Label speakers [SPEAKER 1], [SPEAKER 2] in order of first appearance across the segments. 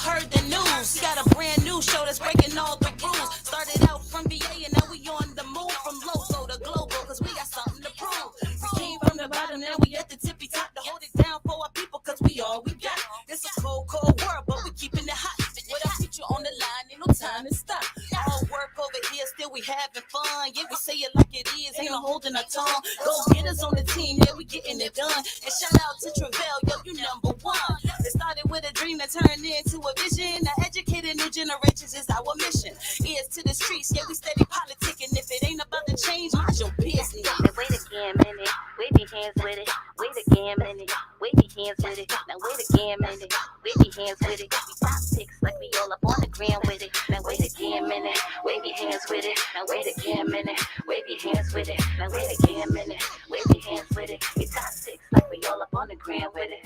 [SPEAKER 1] heard the news. Got a brand new show that's breaking all the rules. Started out from VA and now we on the move from local to global, cause we got something to prove. We came from the bottom, now we at the tippy top to hold it down for our people, cause we all we got. It's a cold, cold world, but we keeping it hot. With our future on the line, ain't no time to stop. All work over here, still we having fun. Yeah, we say it like it is, ain't no holding our tongue. Go get us on the team, yeah, we getting it done. And shout out to Travell, yo, you number one. It started with a dream that turned into a vision. To educate new generations is our mission. Ears to the streets, yeah, we steady politicking. If it ain't about to change, mind your business.
[SPEAKER 2] Now wait again, minute. Wave your hands with it. Wait again, minute. Wave your hands with it. Now wait again, minute. Wave your hands with it. We top six like we all up on the gram with it. Now wait again, minute. Wave your hands with it. Now wait again, minute. Wave your hands with it. Now wait again, minute. Wave your hands with it. We top six like we all up on the gram with it.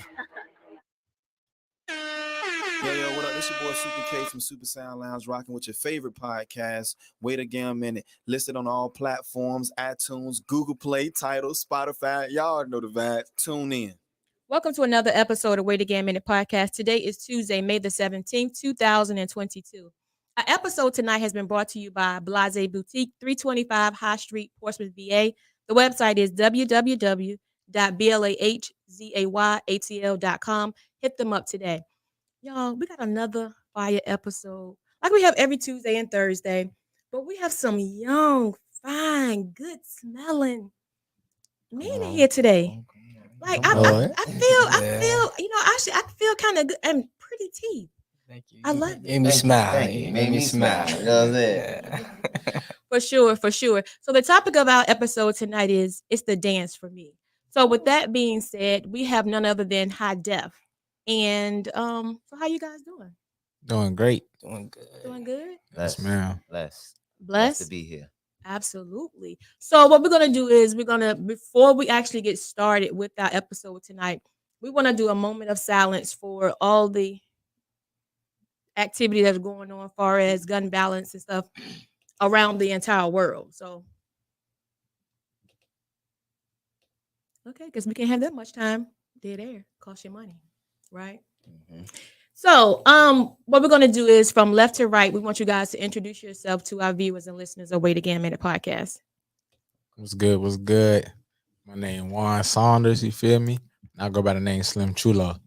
[SPEAKER 3] Yo, what up? This your boy Super K from Super Sound Lounge, rocking with your favorite podcast, Wait Again a Minute, listed on all platforms, iTunes, Google Play, Tidal, Spotify. Y'all know the vibe. Tune in.
[SPEAKER 4] Welcome to another episode of Wait Again Minute Podcast. Today is Tuesday, May the 17th, 2022. Our episode tonight has been brought to you by Blase Boutique, 325 High Street, Portsmouth, VA. The website is www.blahzayatl.com. Hit them up today. Y'all, we got another fire episode like we have every Tuesday and Thursday, but we have some young, fine, good smelling men in here today. Like I feel, you know, actually I feel kind of good and pretty teeth.
[SPEAKER 5] Thank you.
[SPEAKER 4] I love it.
[SPEAKER 5] Made me smile.
[SPEAKER 6] Made me smile. You know what I'm saying?
[SPEAKER 4] For sure. So the topic of our episode tonight is it's the dance for me. So with that being said, we have none other than Hydef. And so how you guys doing?
[SPEAKER 5] Doing great.
[SPEAKER 4] Doing good?
[SPEAKER 5] Yes, ma'am.
[SPEAKER 6] Blessed to be here.
[SPEAKER 4] Absolutely. So what we're gonna do is before we actually get started with our episode tonight, we want to do a moment of silence for all the activity that's going on as far as gun violence and stuff around the entire world. So okay, because we can't have that much time dead air, cost you money, right?
[SPEAKER 6] Mm-hmm.
[SPEAKER 4] So what we're gonna do is from left to right, we want you guys to introduce yourself to our viewers and listeners of Wait Again Minute Podcast.
[SPEAKER 5] What's good? My name Juan Saunders, you feel me? I go by the name Slim Chulo.
[SPEAKER 6] All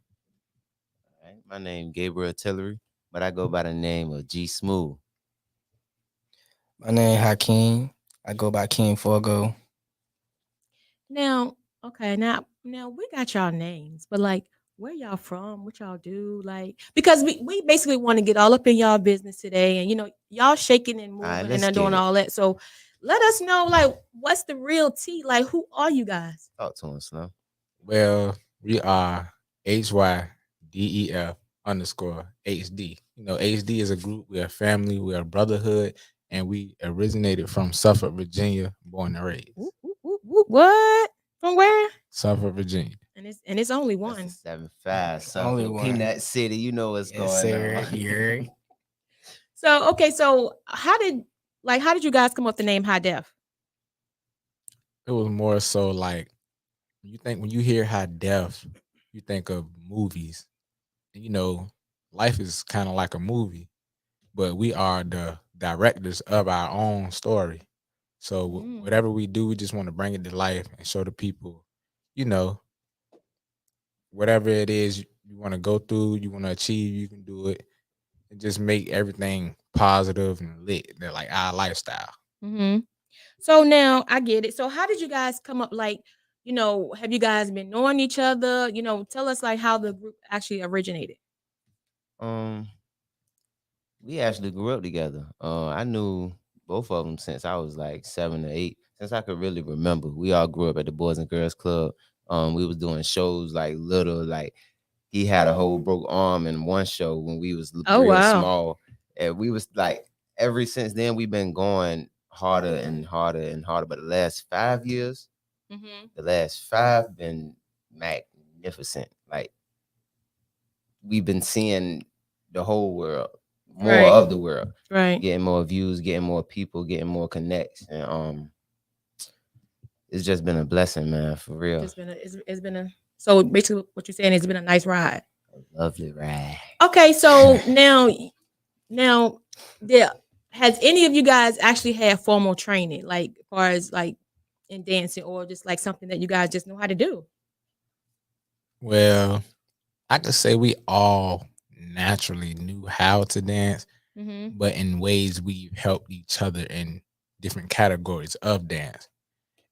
[SPEAKER 6] right. My name Gabriel Tillery, but I go by the name of G Smooth.
[SPEAKER 7] My name Hakeem. I go by King Forgo.
[SPEAKER 4] Now we got y'all names, but like where y'all from? What y'all do? Like, because we basically want to get all up in y'all business today, and you know, y'all shaking and moving and doing all that. So let us know, like, what's the real tea? Like, who are you guys?
[SPEAKER 6] Talk to us, Slim.
[SPEAKER 5] Well, we are HYDEF_HD. You know, HD is a group, we're a family, we're a brotherhood, and we originated from Suffolk, Virginia, born and raised.
[SPEAKER 4] What? From where?
[SPEAKER 5] Suffolk, Virginia.
[SPEAKER 4] And it's only one.
[SPEAKER 6] 7-5,
[SPEAKER 7] Only
[SPEAKER 6] something.
[SPEAKER 7] one.
[SPEAKER 6] Peanut City, you know what's going on.
[SPEAKER 7] Here.
[SPEAKER 4] So okay, so how did you guys come up with the name Hydef?
[SPEAKER 5] It was more so like when you hear Hydef, you think of movies. You know, life is kind of like a movie, but we are the directors of our own story. So whatever we do, we just want to bring it to life and show the people, you know, whatever it is you want to go through, you want to achieve, you can do it, and just make everything positive and lit. They're like our lifestyle.
[SPEAKER 4] Mm-hmm. So now I get it. So how did you guys come up? Like, you know, have you guys been knowing each other? You know, tell us like how the group actually originated.
[SPEAKER 6] We actually grew up together. I knew both of them since I was like 7 or 8. Since I could really remember, we all grew up at the Boys and Girls Club. We was doing shows like little, like he had a whole broke arm in one show when we was real small, and we was like ever since then we've been going harder and harder and harder. But the last 5 years, the last 5 been magnificent. Like we've been seeing the whole world. More of the world,
[SPEAKER 4] right?
[SPEAKER 6] Getting more views, getting more people, getting more connects, and it's just been a blessing, man, for real.
[SPEAKER 4] It's been a so basically what you're saying is it's been a nice ride.
[SPEAKER 6] A lovely ride.
[SPEAKER 4] Okay, so now, there has any of you guys actually had formal training, like as far as like in dancing, or just like something that you guys just know how to do?
[SPEAKER 5] Well, I could say we all naturally knew how to dance,
[SPEAKER 4] Mm-hmm.
[SPEAKER 5] but in ways we helped each other in different categories of dance.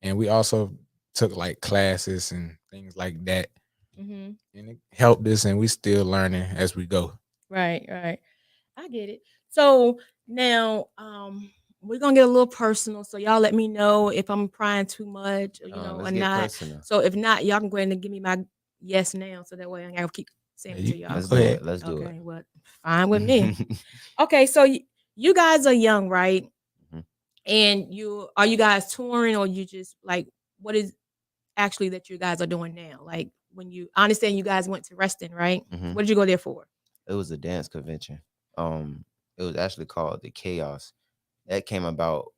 [SPEAKER 5] And we also took like classes and things like that.
[SPEAKER 4] Mm-hmm.
[SPEAKER 5] And it helped us, and we still learning as we go.
[SPEAKER 4] Right, right. I get it. So now, we're gonna get a little personal. So y'all let me know if I'm prying too much, or
[SPEAKER 6] Let's
[SPEAKER 4] or
[SPEAKER 6] get
[SPEAKER 4] not.
[SPEAKER 6] personal.
[SPEAKER 4] So if not, y'all can go ahead and give me my yes now, so that way I gotta keep saying
[SPEAKER 5] Yeah,
[SPEAKER 4] it
[SPEAKER 5] you
[SPEAKER 4] to y'all.
[SPEAKER 6] Let's
[SPEAKER 5] go
[SPEAKER 6] do
[SPEAKER 5] ahead.
[SPEAKER 6] it. Let's do
[SPEAKER 4] Okay, well, fine with me.
[SPEAKER 6] it.
[SPEAKER 4] Okay, so you guys are young, right?
[SPEAKER 6] Mhm.
[SPEAKER 4] And you guys touring, or you just like, what is actually that you guys are doing now? Like, when I understand you guys went to Reston, right?
[SPEAKER 6] Mhm.
[SPEAKER 4] What did you go there for?
[SPEAKER 6] It was a dance convention. It was actually called the Chaos. That came about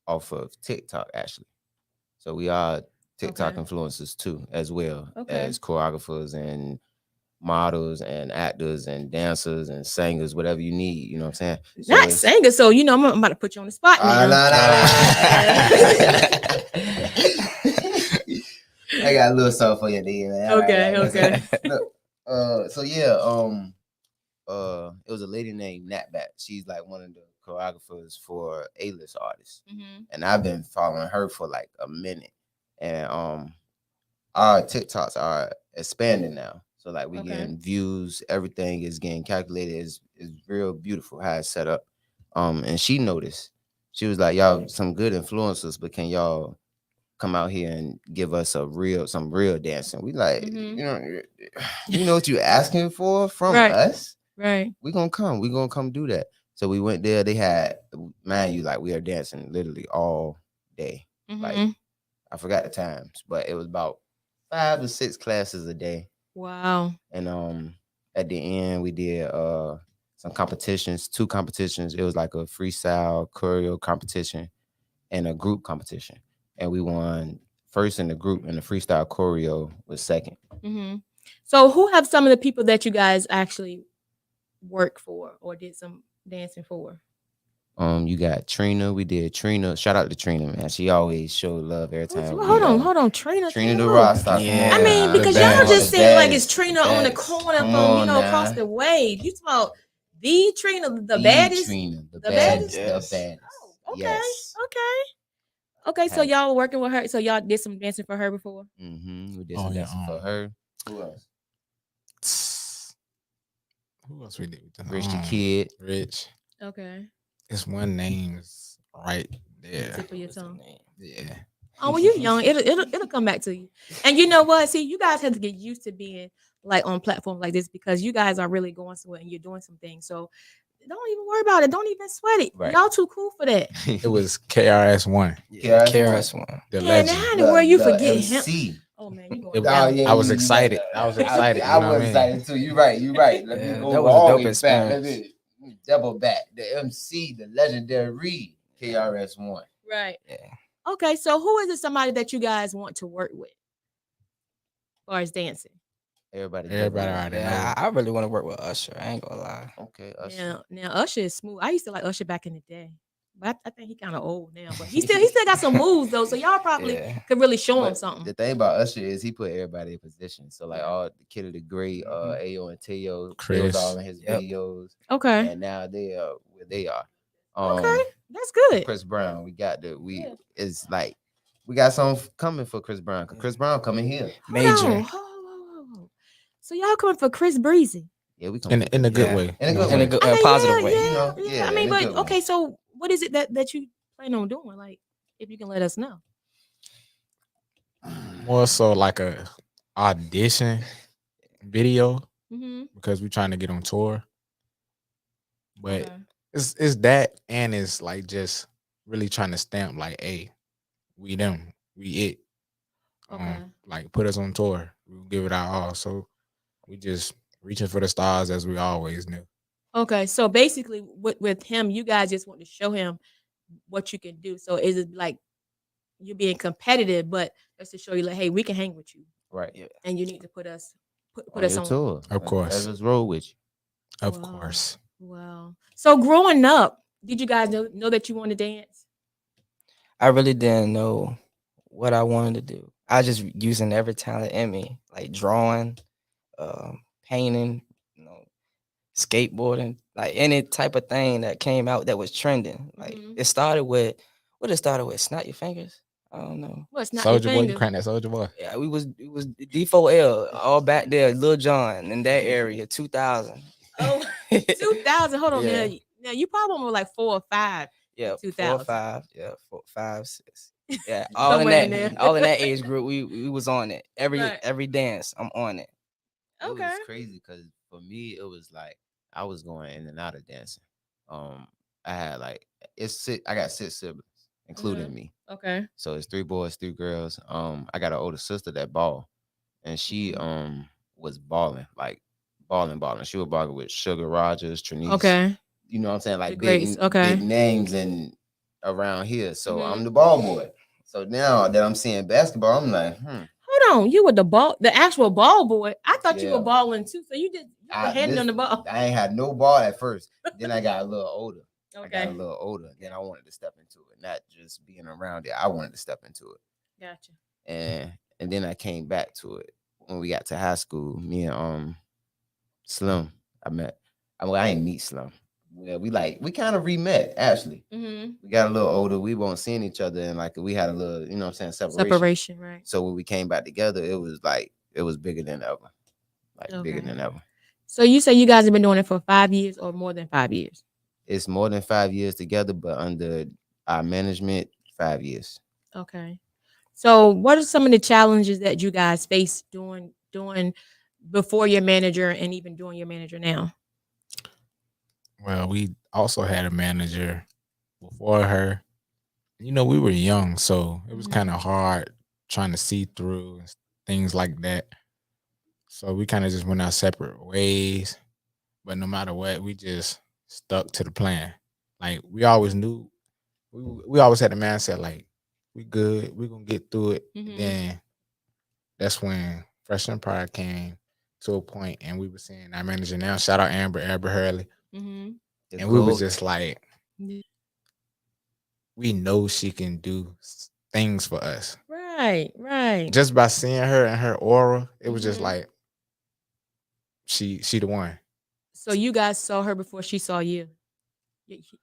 [SPEAKER 6] off of TikTok, actually. So we are TikTok
[SPEAKER 4] Okay.
[SPEAKER 6] influencers too, as well
[SPEAKER 4] Okay.
[SPEAKER 6] as choreographers and models and actors and dancers and singers, whatever you need. You know what I'm saying? So
[SPEAKER 4] Not
[SPEAKER 6] it's
[SPEAKER 4] singer, so I'm about to put you on the spot now.
[SPEAKER 6] nah, I got a little something for you, there, man.
[SPEAKER 4] Okay, okay.
[SPEAKER 6] Look, so yeah, it was a lady named Natbat. She's like one of the choreographers for A-list artists,
[SPEAKER 4] Mm-hmm.
[SPEAKER 6] and I've been following her for like a minute. And our TikToks are expanding now, so like we
[SPEAKER 4] Okay.
[SPEAKER 6] getting views. Everything is getting calculated. Is real beautiful how it's set up. And she noticed. She was like, "Y'all some good influencers, but can y'all come out here and give us some real dancing?" We like,
[SPEAKER 4] Mhm.
[SPEAKER 6] you know what you asking for from
[SPEAKER 4] Right.
[SPEAKER 6] us?
[SPEAKER 4] Right.
[SPEAKER 6] We gonna come do that. So we went there. They had, man, you like we are dancing literally all day. Like
[SPEAKER 4] Mm-hmm.
[SPEAKER 6] I forgot the times, but it was about 5 to 6 classes a day.
[SPEAKER 4] Wow.
[SPEAKER 6] And at the end we did some competitions, 2 competitions. It was like a freestyle choreo competition and a group competition. And we won first in the group, and the freestyle choreo was second.
[SPEAKER 4] Mm-hmm. So who have some of the people that you guys actually work for or did some dancing for?
[SPEAKER 6] You got Trina. We did Trina. Shout out to Trina, man. She always showed love every time.
[SPEAKER 4] Hold on, Trina.
[SPEAKER 6] Trina the
[SPEAKER 4] who?
[SPEAKER 6] rock star.
[SPEAKER 7] Yeah.
[SPEAKER 4] I mean,
[SPEAKER 5] The
[SPEAKER 4] because y'all
[SPEAKER 5] baddest.
[SPEAKER 4] just
[SPEAKER 6] The
[SPEAKER 4] seem like it's
[SPEAKER 6] baddest,
[SPEAKER 4] Trina
[SPEAKER 6] the
[SPEAKER 4] on the
[SPEAKER 6] baddest.
[SPEAKER 4] corner
[SPEAKER 6] Come
[SPEAKER 4] from
[SPEAKER 6] on
[SPEAKER 4] across
[SPEAKER 6] now.
[SPEAKER 4] the way. You talk about the Trina, the
[SPEAKER 6] The
[SPEAKER 4] baddest.
[SPEAKER 6] Trina, the
[SPEAKER 4] The
[SPEAKER 6] baddest,
[SPEAKER 7] baddest?
[SPEAKER 6] the baddest.
[SPEAKER 4] Oh, okay,
[SPEAKER 6] Yes.
[SPEAKER 4] okay. So
[SPEAKER 6] Had-
[SPEAKER 4] y'all were working with her. So y'all did some dancing for her before.
[SPEAKER 6] We did
[SPEAKER 5] Oh,
[SPEAKER 6] some
[SPEAKER 5] yeah,
[SPEAKER 6] dancing for her. Who else?
[SPEAKER 5] Who else we did?
[SPEAKER 6] Rich the Kid.
[SPEAKER 5] Rich.
[SPEAKER 4] Okay.
[SPEAKER 5] It's one name is right there.
[SPEAKER 4] Tip of your
[SPEAKER 7] What's the
[SPEAKER 4] tongue.
[SPEAKER 7] name?
[SPEAKER 5] Yeah.
[SPEAKER 4] Oh, well, you're young. It'll come back to you. And you know what? See, you guys have to get used to being like on platforms like this, because you guys are really going somewhere and you're doing some things. So don't even worry about it. Don't even sweat it.
[SPEAKER 6] Right.
[SPEAKER 4] Y'all too cool for that.
[SPEAKER 5] It was KRS1,
[SPEAKER 7] Yeah,
[SPEAKER 6] KRS
[SPEAKER 7] KRS-One.
[SPEAKER 5] the
[SPEAKER 4] Man,
[SPEAKER 5] legend.
[SPEAKER 4] how in the world you forget him?
[SPEAKER 6] MC.
[SPEAKER 4] Oh man, you
[SPEAKER 5] It-
[SPEAKER 4] going down.
[SPEAKER 5] I was excited. I was excited.
[SPEAKER 6] I
[SPEAKER 5] You know
[SPEAKER 6] was
[SPEAKER 5] what I mean?
[SPEAKER 6] excited too. You're right. You're right. Let me
[SPEAKER 7] Yeah,
[SPEAKER 6] go
[SPEAKER 7] that was a
[SPEAKER 6] all
[SPEAKER 7] dope
[SPEAKER 6] the way back. Let
[SPEAKER 7] experience.
[SPEAKER 6] me double back. The MC, the legendary KRS-One.
[SPEAKER 4] Right.
[SPEAKER 7] Yeah.
[SPEAKER 4] Okay, so who is it somebody that you guys want to work with as far as dancing?
[SPEAKER 6] Everybody
[SPEAKER 5] Already
[SPEAKER 7] Yeah,
[SPEAKER 5] know.
[SPEAKER 7] I really want to work with Usher. I ain't gonna lie.
[SPEAKER 6] Okay, Usher.
[SPEAKER 4] Now Usher is smooth. I used to like Usher back in the day. But I think he kind of old now. But he still got some moves though. So y'all probably
[SPEAKER 7] Yeah.
[SPEAKER 4] could really show him
[SPEAKER 6] But
[SPEAKER 4] something.
[SPEAKER 6] the thing about Usher is he put everybody in position. So like
[SPEAKER 4] Yeah.
[SPEAKER 6] all the Kid of the Great, Ayo and Teo, they was
[SPEAKER 5] Chris.
[SPEAKER 6] all in his
[SPEAKER 7] Yep.
[SPEAKER 6] videos,
[SPEAKER 4] Okay.
[SPEAKER 6] and now they are where they are.
[SPEAKER 4] Okay. That's good.
[SPEAKER 6] Chris Brown, we got
[SPEAKER 4] Yeah.
[SPEAKER 6] it's like we got something coming for Chris Brown. 'Cause Chris Brown coming here.
[SPEAKER 7] Major.
[SPEAKER 4] Hold on. So y'all coming for Chris Breezy?
[SPEAKER 6] Yeah, we coming
[SPEAKER 5] In a good
[SPEAKER 7] Yeah.
[SPEAKER 5] way.
[SPEAKER 6] In a
[SPEAKER 5] You know
[SPEAKER 6] good
[SPEAKER 5] what I'm
[SPEAKER 6] way.
[SPEAKER 7] In a good,
[SPEAKER 4] I mean,
[SPEAKER 7] positive
[SPEAKER 4] yeah,
[SPEAKER 7] way.
[SPEAKER 4] yeah,
[SPEAKER 6] You know,
[SPEAKER 4] yeah.
[SPEAKER 6] yeah,
[SPEAKER 4] I mean,
[SPEAKER 6] in a
[SPEAKER 4] but
[SPEAKER 6] good way.
[SPEAKER 4] okay. So what is it that you plan on doing? Like, if you can let us know.
[SPEAKER 5] saying? More so like a audition video,
[SPEAKER 4] Mm-hmm.
[SPEAKER 5] because we're trying to get on tour. But
[SPEAKER 4] Okay.
[SPEAKER 5] it's that, and it's like just really trying to stamp like, hey, we them, we it.
[SPEAKER 4] Okay.
[SPEAKER 5] Like put us on tour. We'll give it our all. So we just reaching for the stars as we always knew.
[SPEAKER 4] Okay. So basically, with him, you guys just want to show him what you can do. So is it like you being competitive, but just to show you, like, hey, we can hang with you,
[SPEAKER 6] Right.
[SPEAKER 7] Yeah.
[SPEAKER 4] and you need to put us
[SPEAKER 6] On
[SPEAKER 4] us
[SPEAKER 6] your
[SPEAKER 4] on.
[SPEAKER 6] tour.
[SPEAKER 5] Of course.
[SPEAKER 6] Let's roll with you.
[SPEAKER 5] Of
[SPEAKER 4] Wow.
[SPEAKER 5] course.
[SPEAKER 4] Wow. So growing up, did you guys know that you want to dance?
[SPEAKER 7] I really didn't know what I wanted to do. I was just using every talent in me, like drawing, painting, you know, skateboarding, like any type of thing that came out that was trending. Like
[SPEAKER 4] Mhm.
[SPEAKER 7] it started with what it started with, snap your fingers. I don't know.
[SPEAKER 4] What's not your
[SPEAKER 5] Soldier boy, you
[SPEAKER 4] finger?
[SPEAKER 5] crank that soldier boy.
[SPEAKER 7] Yeah, it was D4L all back there, Lil Jon in that area, 2000.
[SPEAKER 4] Oh, 2000. Hold on.
[SPEAKER 7] Yeah.
[SPEAKER 4] Now you probably were like 4 or 5 in
[SPEAKER 7] Yeah,
[SPEAKER 4] 2000.
[SPEAKER 7] 5. Yeah, 5, 6. Yeah,
[SPEAKER 4] Somewhere in there.
[SPEAKER 7] all in that age group, we was on it.
[SPEAKER 4] Right.
[SPEAKER 7] Every dance, I'm on it.
[SPEAKER 6] It
[SPEAKER 4] Okay.
[SPEAKER 6] was crazy because for me, it was like I was going in and out of dancing. I had like I got 6 siblings, including
[SPEAKER 4] Mhm.
[SPEAKER 6] me.
[SPEAKER 4] Okay.
[SPEAKER 6] So it's 3 boys, 3 girls. I got an older sister that ball, and she
[SPEAKER 4] Mhm.
[SPEAKER 6] was balling like balling. She was balling with Sugar Rogers, Trinice.
[SPEAKER 4] Okay.
[SPEAKER 6] You know what I'm saying?
[SPEAKER 4] The
[SPEAKER 6] Like
[SPEAKER 4] greats.
[SPEAKER 6] big
[SPEAKER 4] Okay.
[SPEAKER 6] names and around here. So I'm
[SPEAKER 4] Mhm.
[SPEAKER 6] the ball boy. So now that I'm seeing basketball, I'm like,
[SPEAKER 4] Hold on. You were the actual ball boy. I thought you were
[SPEAKER 6] yeah.
[SPEAKER 4] balling too. So you were heading on the ball.
[SPEAKER 6] I ain't had no ball at first. Then I got a little older. I got a
[SPEAKER 4] Okay.
[SPEAKER 6] little older. Then I wanted to step into it, not just being around it. I wanted to step into it,
[SPEAKER 4] Gotcha.
[SPEAKER 6] and then I came back to it when we got to high school. Me and Slim, I met. I ain't meet Slim. Yeah, we kind of re-met actually.
[SPEAKER 4] Mm-hmm.
[SPEAKER 6] We got a little older. We weren't seeing each other, and like we had a little, you know what I'm saying,
[SPEAKER 4] Separation, right?
[SPEAKER 6] So when we came back together, it was bigger than ever, like bigger
[SPEAKER 4] Okay.
[SPEAKER 6] than ever.
[SPEAKER 4] So you say you guys have been doing it for 5 years or more than 5 years?
[SPEAKER 6] It's more than 5 years together, but under our management, 5 years.
[SPEAKER 4] Okay. So what are some of the challenges that you guys face doing before your manager and even doing your manager now?
[SPEAKER 5] Well, we also had a manager before her. You know, we were young, so it was
[SPEAKER 4] Mhm.
[SPEAKER 5] kind of hard trying to see through things like that. So we kind of just went our separate ways. But no matter what, we just stuck to the plan. Like we always knew, we always had the mindset like we good, we gonna get through it. And
[SPEAKER 4] Mhm.
[SPEAKER 5] then that's when Fresh Empire came to a point, and we were seeing our manager now. Shout out Amber Hurley,
[SPEAKER 4] Mhm.
[SPEAKER 6] The
[SPEAKER 5] and we was
[SPEAKER 6] gold-
[SPEAKER 5] just like,
[SPEAKER 4] Yeah.
[SPEAKER 5] we know she can do things for us.
[SPEAKER 4] Right, right.
[SPEAKER 5] Just by seeing her and her aura, it was just
[SPEAKER 4] Mhm.
[SPEAKER 5] like she the one.
[SPEAKER 4] So you guys saw her before she saw you.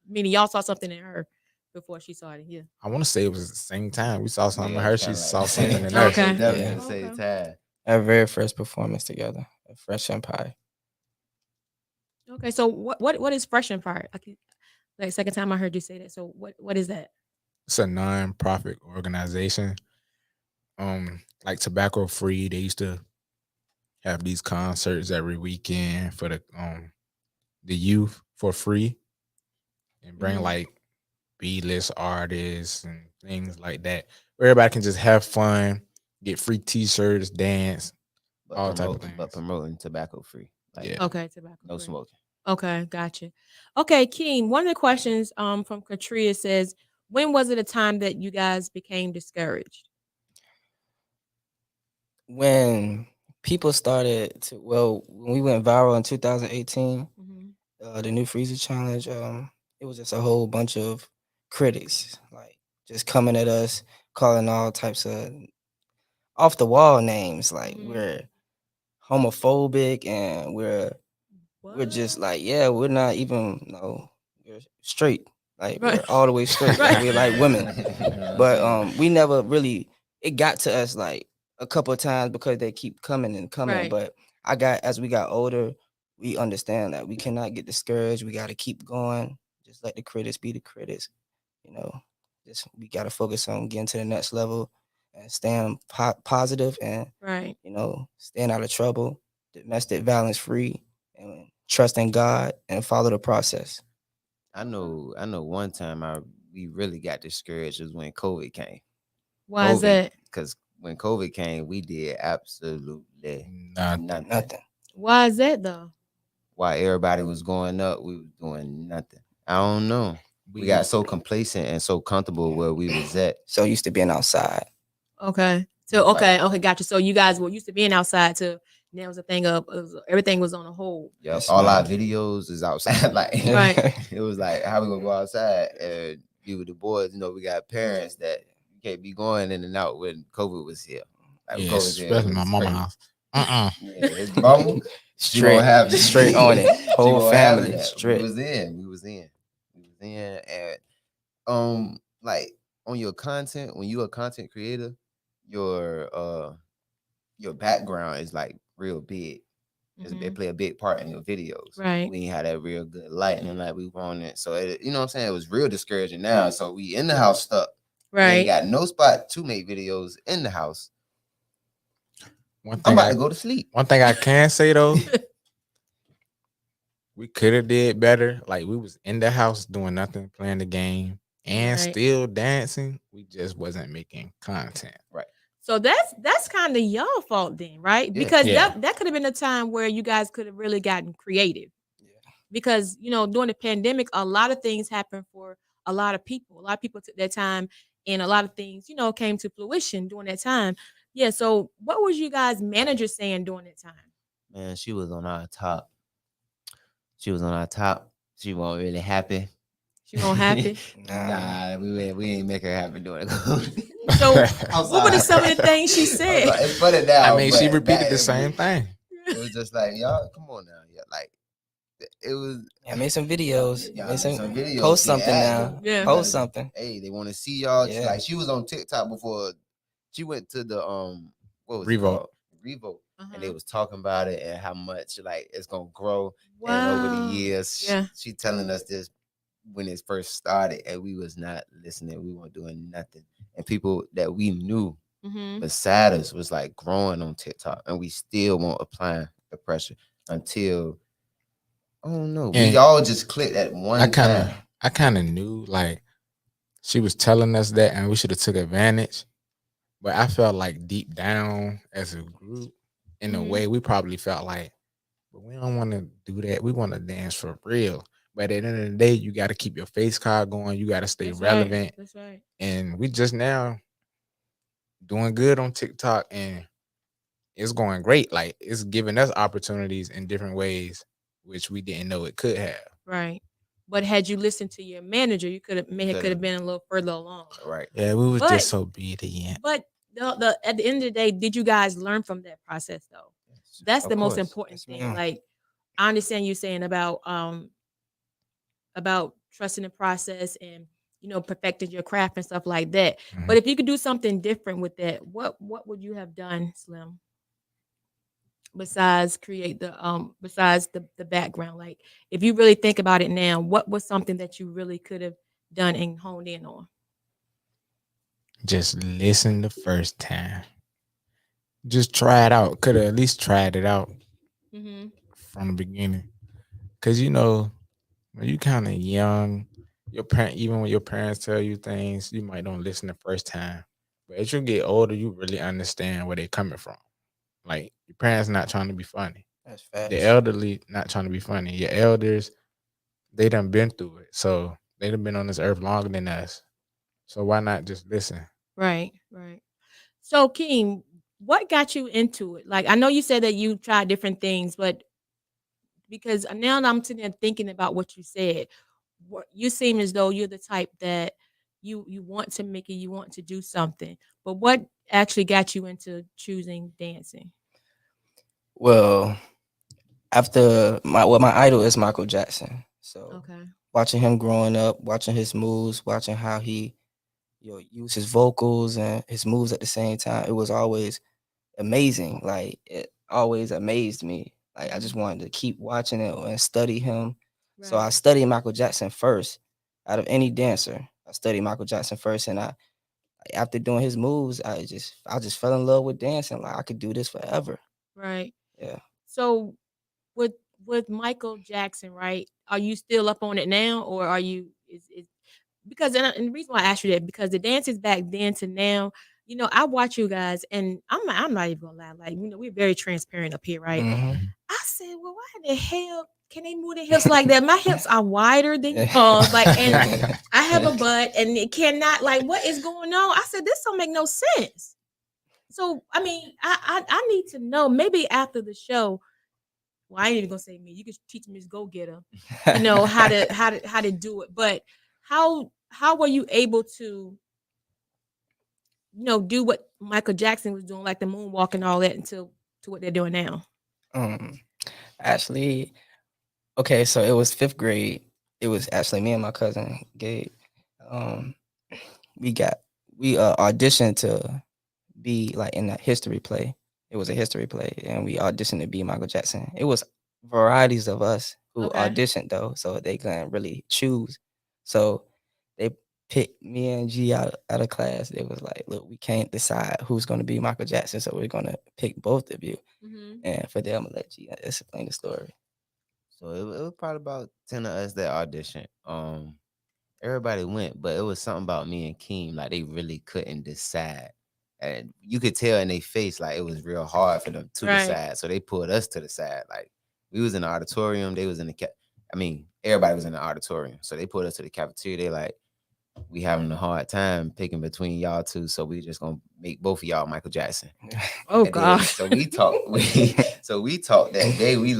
[SPEAKER 4] Meaning y'all saw something in her before she saw it in you.
[SPEAKER 5] I want to say it was at the same time. We saw something in
[SPEAKER 6] Yeah,
[SPEAKER 5] her.
[SPEAKER 6] it's
[SPEAKER 5] She
[SPEAKER 6] kinda
[SPEAKER 5] saw
[SPEAKER 6] like
[SPEAKER 5] something in
[SPEAKER 6] the
[SPEAKER 5] us.
[SPEAKER 6] same-
[SPEAKER 4] Okay.
[SPEAKER 6] definitely
[SPEAKER 7] Yeah.
[SPEAKER 6] at the same
[SPEAKER 4] Okay.
[SPEAKER 6] time.
[SPEAKER 7] Our very first performance together at Fresh Empire.
[SPEAKER 4] Okay. So what is Fresh Empire? Like second time I heard you say that. So what is that?
[SPEAKER 5] It's a non-profit organization. Like tobacco free. They used to have these concerts every weekend for the youth for free, and bring
[SPEAKER 4] Mhm.
[SPEAKER 5] like B-list artists and things like that. Where everybody can just have fun, get free T-shirts, dance,
[SPEAKER 6] But
[SPEAKER 5] all type of things.
[SPEAKER 6] promoting tobacco free. Like
[SPEAKER 5] Yeah.
[SPEAKER 4] Okay, tobacco
[SPEAKER 6] no
[SPEAKER 4] free.
[SPEAKER 6] smoking.
[SPEAKER 4] Okay, gotcha. Okay, Keem, one of the questions from Katria says, when was it a time that you guys became discouraged?
[SPEAKER 7] When people started to, when we went viral in 2018,
[SPEAKER 4] Mm-hmm.
[SPEAKER 7] the new Freezer Challenge, it was just a whole bunch of critics, like just coming at us, calling all types of off the wall names, like
[SPEAKER 4] Mhm.
[SPEAKER 7] we're homophobic and we're just
[SPEAKER 4] What?
[SPEAKER 7] like, yeah, we're not even we're straight, like
[SPEAKER 4] Right.
[SPEAKER 7] we're all the way straight, like
[SPEAKER 4] Right.
[SPEAKER 7] we're like women, but we never really. It got to us like a couple of times because they keep coming and coming.
[SPEAKER 4] Right.
[SPEAKER 7] But as we got older, we understand that we cannot get discouraged. We got to keep going. Just let the critics be the critics. You know, just we got to focus on getting to the next level and staying positive and
[SPEAKER 4] Right.
[SPEAKER 7] staying out of trouble, domestic violence free, and trust in God and follow the process.
[SPEAKER 6] I know one time we really got discouraged was when COVID came.
[SPEAKER 4] Why is that?
[SPEAKER 6] Because when COVID came, we did absolutely
[SPEAKER 5] Nothing.
[SPEAKER 7] Nothing.
[SPEAKER 4] Why is that though?
[SPEAKER 6] While everybody was going up, we was doing nothing. I don't know. We got so complacent and so comfortable where we was at.
[SPEAKER 7] So used to being outside.
[SPEAKER 4] Okay. So okay, gotcha. So you guys were used to being outside to Now it was a thing of everything was on a hold.
[SPEAKER 6] Yep.
[SPEAKER 7] That's
[SPEAKER 6] All our
[SPEAKER 7] right.
[SPEAKER 6] videos is outside. Like
[SPEAKER 4] Right.
[SPEAKER 6] it was like, how we gonna go outside and be with the boys? You know, we got parents that you can't be going in and out when COVID was here. Like when
[SPEAKER 5] Yeah,
[SPEAKER 6] COVID was here, it
[SPEAKER 5] especially my
[SPEAKER 6] was
[SPEAKER 5] mama
[SPEAKER 6] crazy.
[SPEAKER 5] house.
[SPEAKER 6] Yeah, his mama, she won't have it.
[SPEAKER 7] straight on it.
[SPEAKER 6] She
[SPEAKER 7] Whole
[SPEAKER 6] won't have
[SPEAKER 7] family,
[SPEAKER 6] it. We
[SPEAKER 7] straight.
[SPEAKER 6] was in, and like on your content, when you're a content creator, your background is like real big. They play a big part in your videos.
[SPEAKER 4] Right.
[SPEAKER 6] We ain't had that real good lighting like we wanted. So you know what I'm saying? It was real discouraging now. So we in the house stuck. We ain't
[SPEAKER 4] Right.
[SPEAKER 6] got no spot to make videos in the house.
[SPEAKER 5] One
[SPEAKER 6] I'm
[SPEAKER 5] thing
[SPEAKER 6] about to go to sleep.
[SPEAKER 5] One thing I can say though, we could have did better. Like we was in the house doing nothing, playing the game, and
[SPEAKER 4] Right.
[SPEAKER 5] still dancing. We just wasn't making content.
[SPEAKER 6] Right.
[SPEAKER 4] So that's kind of y'all fault then, right?
[SPEAKER 6] Yeah.
[SPEAKER 4] Because
[SPEAKER 5] Yeah.
[SPEAKER 4] that could have been a time where you guys could have really gotten creative.
[SPEAKER 7] Yeah.
[SPEAKER 4] Because during the pandemic, a lot of things happened for a lot of people. A lot of people took their time, and a lot of things came to fruition during that time. Yeah. So what was you guys' manager saying during that time?
[SPEAKER 6] Man, she was on our top. She wasn't really happy.
[SPEAKER 4] She won't happy.
[SPEAKER 6] Nah, we ain't make her happy doing it.
[SPEAKER 4] So what were some of the things she said?
[SPEAKER 6] It's funny now.
[SPEAKER 5] I mean, she
[SPEAKER 6] but
[SPEAKER 5] repeated the
[SPEAKER 6] back-
[SPEAKER 5] same thing.
[SPEAKER 6] It was just like, y'all, come on now. Yeah, like it was.
[SPEAKER 7] I made some videos.
[SPEAKER 6] Yeah,
[SPEAKER 7] Made some
[SPEAKER 6] videos.
[SPEAKER 7] post something
[SPEAKER 6] Yeah.
[SPEAKER 7] now.
[SPEAKER 4] Yeah.
[SPEAKER 7] Post something.
[SPEAKER 6] Hey, they want to see y'all.
[SPEAKER 7] Yeah.
[SPEAKER 6] Like she was on TikTok before she went to the what was it
[SPEAKER 5] Revolt.
[SPEAKER 6] called? Revolt.
[SPEAKER 4] Uh-huh.
[SPEAKER 6] And they was talking about it and how much like it's gonna grow.
[SPEAKER 4] Wow.
[SPEAKER 6] And over the years,
[SPEAKER 4] Yeah.
[SPEAKER 6] she telling us this when it first started, and we was not listening. We weren't doing nothing. And people that we knew
[SPEAKER 4] Mm-hmm.
[SPEAKER 6] beside us was like growing on TikTok, and we still won't apply the pressure until I don't know. We
[SPEAKER 5] And
[SPEAKER 6] all just clicked at one time.
[SPEAKER 5] I kind of knew like she was telling us that, and we should have took advantage. But I felt like deep down as a group, in a
[SPEAKER 4] Mhm.
[SPEAKER 5] way, we probably felt like, but we don't want to do that. We want to dance for real. But at the end of the day, you got to keep your face card going. You got to stay
[SPEAKER 4] That's
[SPEAKER 5] relevant.
[SPEAKER 4] Right. That's right.
[SPEAKER 5] And we just now doing good on TikTok, and it's going great. Like it's giving us opportunities in different ways, which we didn't know it could have.
[SPEAKER 4] Right. But had you listened to your manager, you could have
[SPEAKER 6] Could've.
[SPEAKER 4] been a little further along.
[SPEAKER 6] Right.
[SPEAKER 5] Yeah, we was
[SPEAKER 4] But-
[SPEAKER 5] just so obedient.
[SPEAKER 4] But the at the end of the day, did you guys learn from that process though? That's
[SPEAKER 6] Of
[SPEAKER 4] the most
[SPEAKER 6] course.
[SPEAKER 4] important
[SPEAKER 7] Yes,
[SPEAKER 4] thing.
[SPEAKER 7] ma'am.
[SPEAKER 4] Like I understand you saying about trusting the process and perfecting your craft and stuff like that.
[SPEAKER 5] Mhm.
[SPEAKER 4] But if you could do something different with that, what would you have done, Slim? Besides create besides the background, like if you really think about it now, what was something that you really could have done and honed in on?
[SPEAKER 5] Just listen the first time. Just try it out. Could have at least tried it out
[SPEAKER 4] Mm-hmm.
[SPEAKER 5] from the beginning. Cause when you kind of young, even when your parents tell you things, you might don't listen the first time. But as you get older, you really understand where they're coming from. Like your parents not trying to be funny.
[SPEAKER 7] That's fast.
[SPEAKER 5] The elderly not trying to be funny. Your elders, they done been through it. So they done been on this earth longer than us. So why not just listen?
[SPEAKER 4] Right. So, Keem, what got you into it? Like, I know you said that you tried different things, but because now I'm sitting there thinking about what you said, you seem as though you're the type that you want to make it, you want to do something. But what actually got you into choosing dancing?
[SPEAKER 7] Well, after my idol is Michael Jackson. So
[SPEAKER 4] Okay.
[SPEAKER 7] watching him growing up, watching his moves, watching how he use his vocals and his moves at the same time, it was always amazing. Like it always amazed me. Like I just wanted to keep watching it and study him. So I studied Michael Jackson first. Out of any dancer, I studied Michael Jackson first, and after doing his moves, I just fell in love with dancing. Like I could do this forever.
[SPEAKER 4] Right.
[SPEAKER 7] Yeah.
[SPEAKER 4] So with Michael Jackson, right? Are you still up on it now, or are you is because and the reason why I asked you that because the dances back then to now, I watch you guys, and I'm not even gonna lie, like we're very transparent up here, right?
[SPEAKER 7] Mhm.
[SPEAKER 4] I said, well, why the hell can they move their hips like that? My hips are wider than yours, like, and I have a butt, and it cannot, like, what is going on? I said, this don't make no sense. So I mean, I need to know. Maybe after the show, well, I ain't even gonna say me. You could teach Miss Go Getter, you know, how to do it. But how were you able to, you know, do what Michael Jackson was doing, like the moonwalk and all that, until to what they're doing now?
[SPEAKER 7] Um, actually, okay, so it was 5th grade. It was actually me and my cousin Gabe. Um, we got we auditioned to be like in a history play. It was a history play, and we auditioned to be Michael Jackson. It was varieties of us who
[SPEAKER 4] Okay.
[SPEAKER 7] auditioned though, so they couldn't really choose. So they picked me and G out of class. They was like, "Look, we can't decide who's going to be Michael Jackson, so we're going to pick both of you."
[SPEAKER 4] Mm-hmm.
[SPEAKER 7] And for them, I'm gonna let G explain the story.
[SPEAKER 6] So it was probably about 10 of us that auditioned. Everybody went, but it was something about me and Keem, like they really couldn't decide. And you could tell in their face like it was real hard for them to
[SPEAKER 4] Right.
[SPEAKER 6] decide. So they pulled us to the side. Like we was in the auditorium, they was in the I mean, everybody was in the auditorium. So they pulled us to the cafeteria. They like, we having a hard time picking between y'all two. So we just gonna make both of y'all Michael Jackson.
[SPEAKER 4] Oh
[SPEAKER 6] And then,
[SPEAKER 4] God.
[SPEAKER 6] so we talked that day. We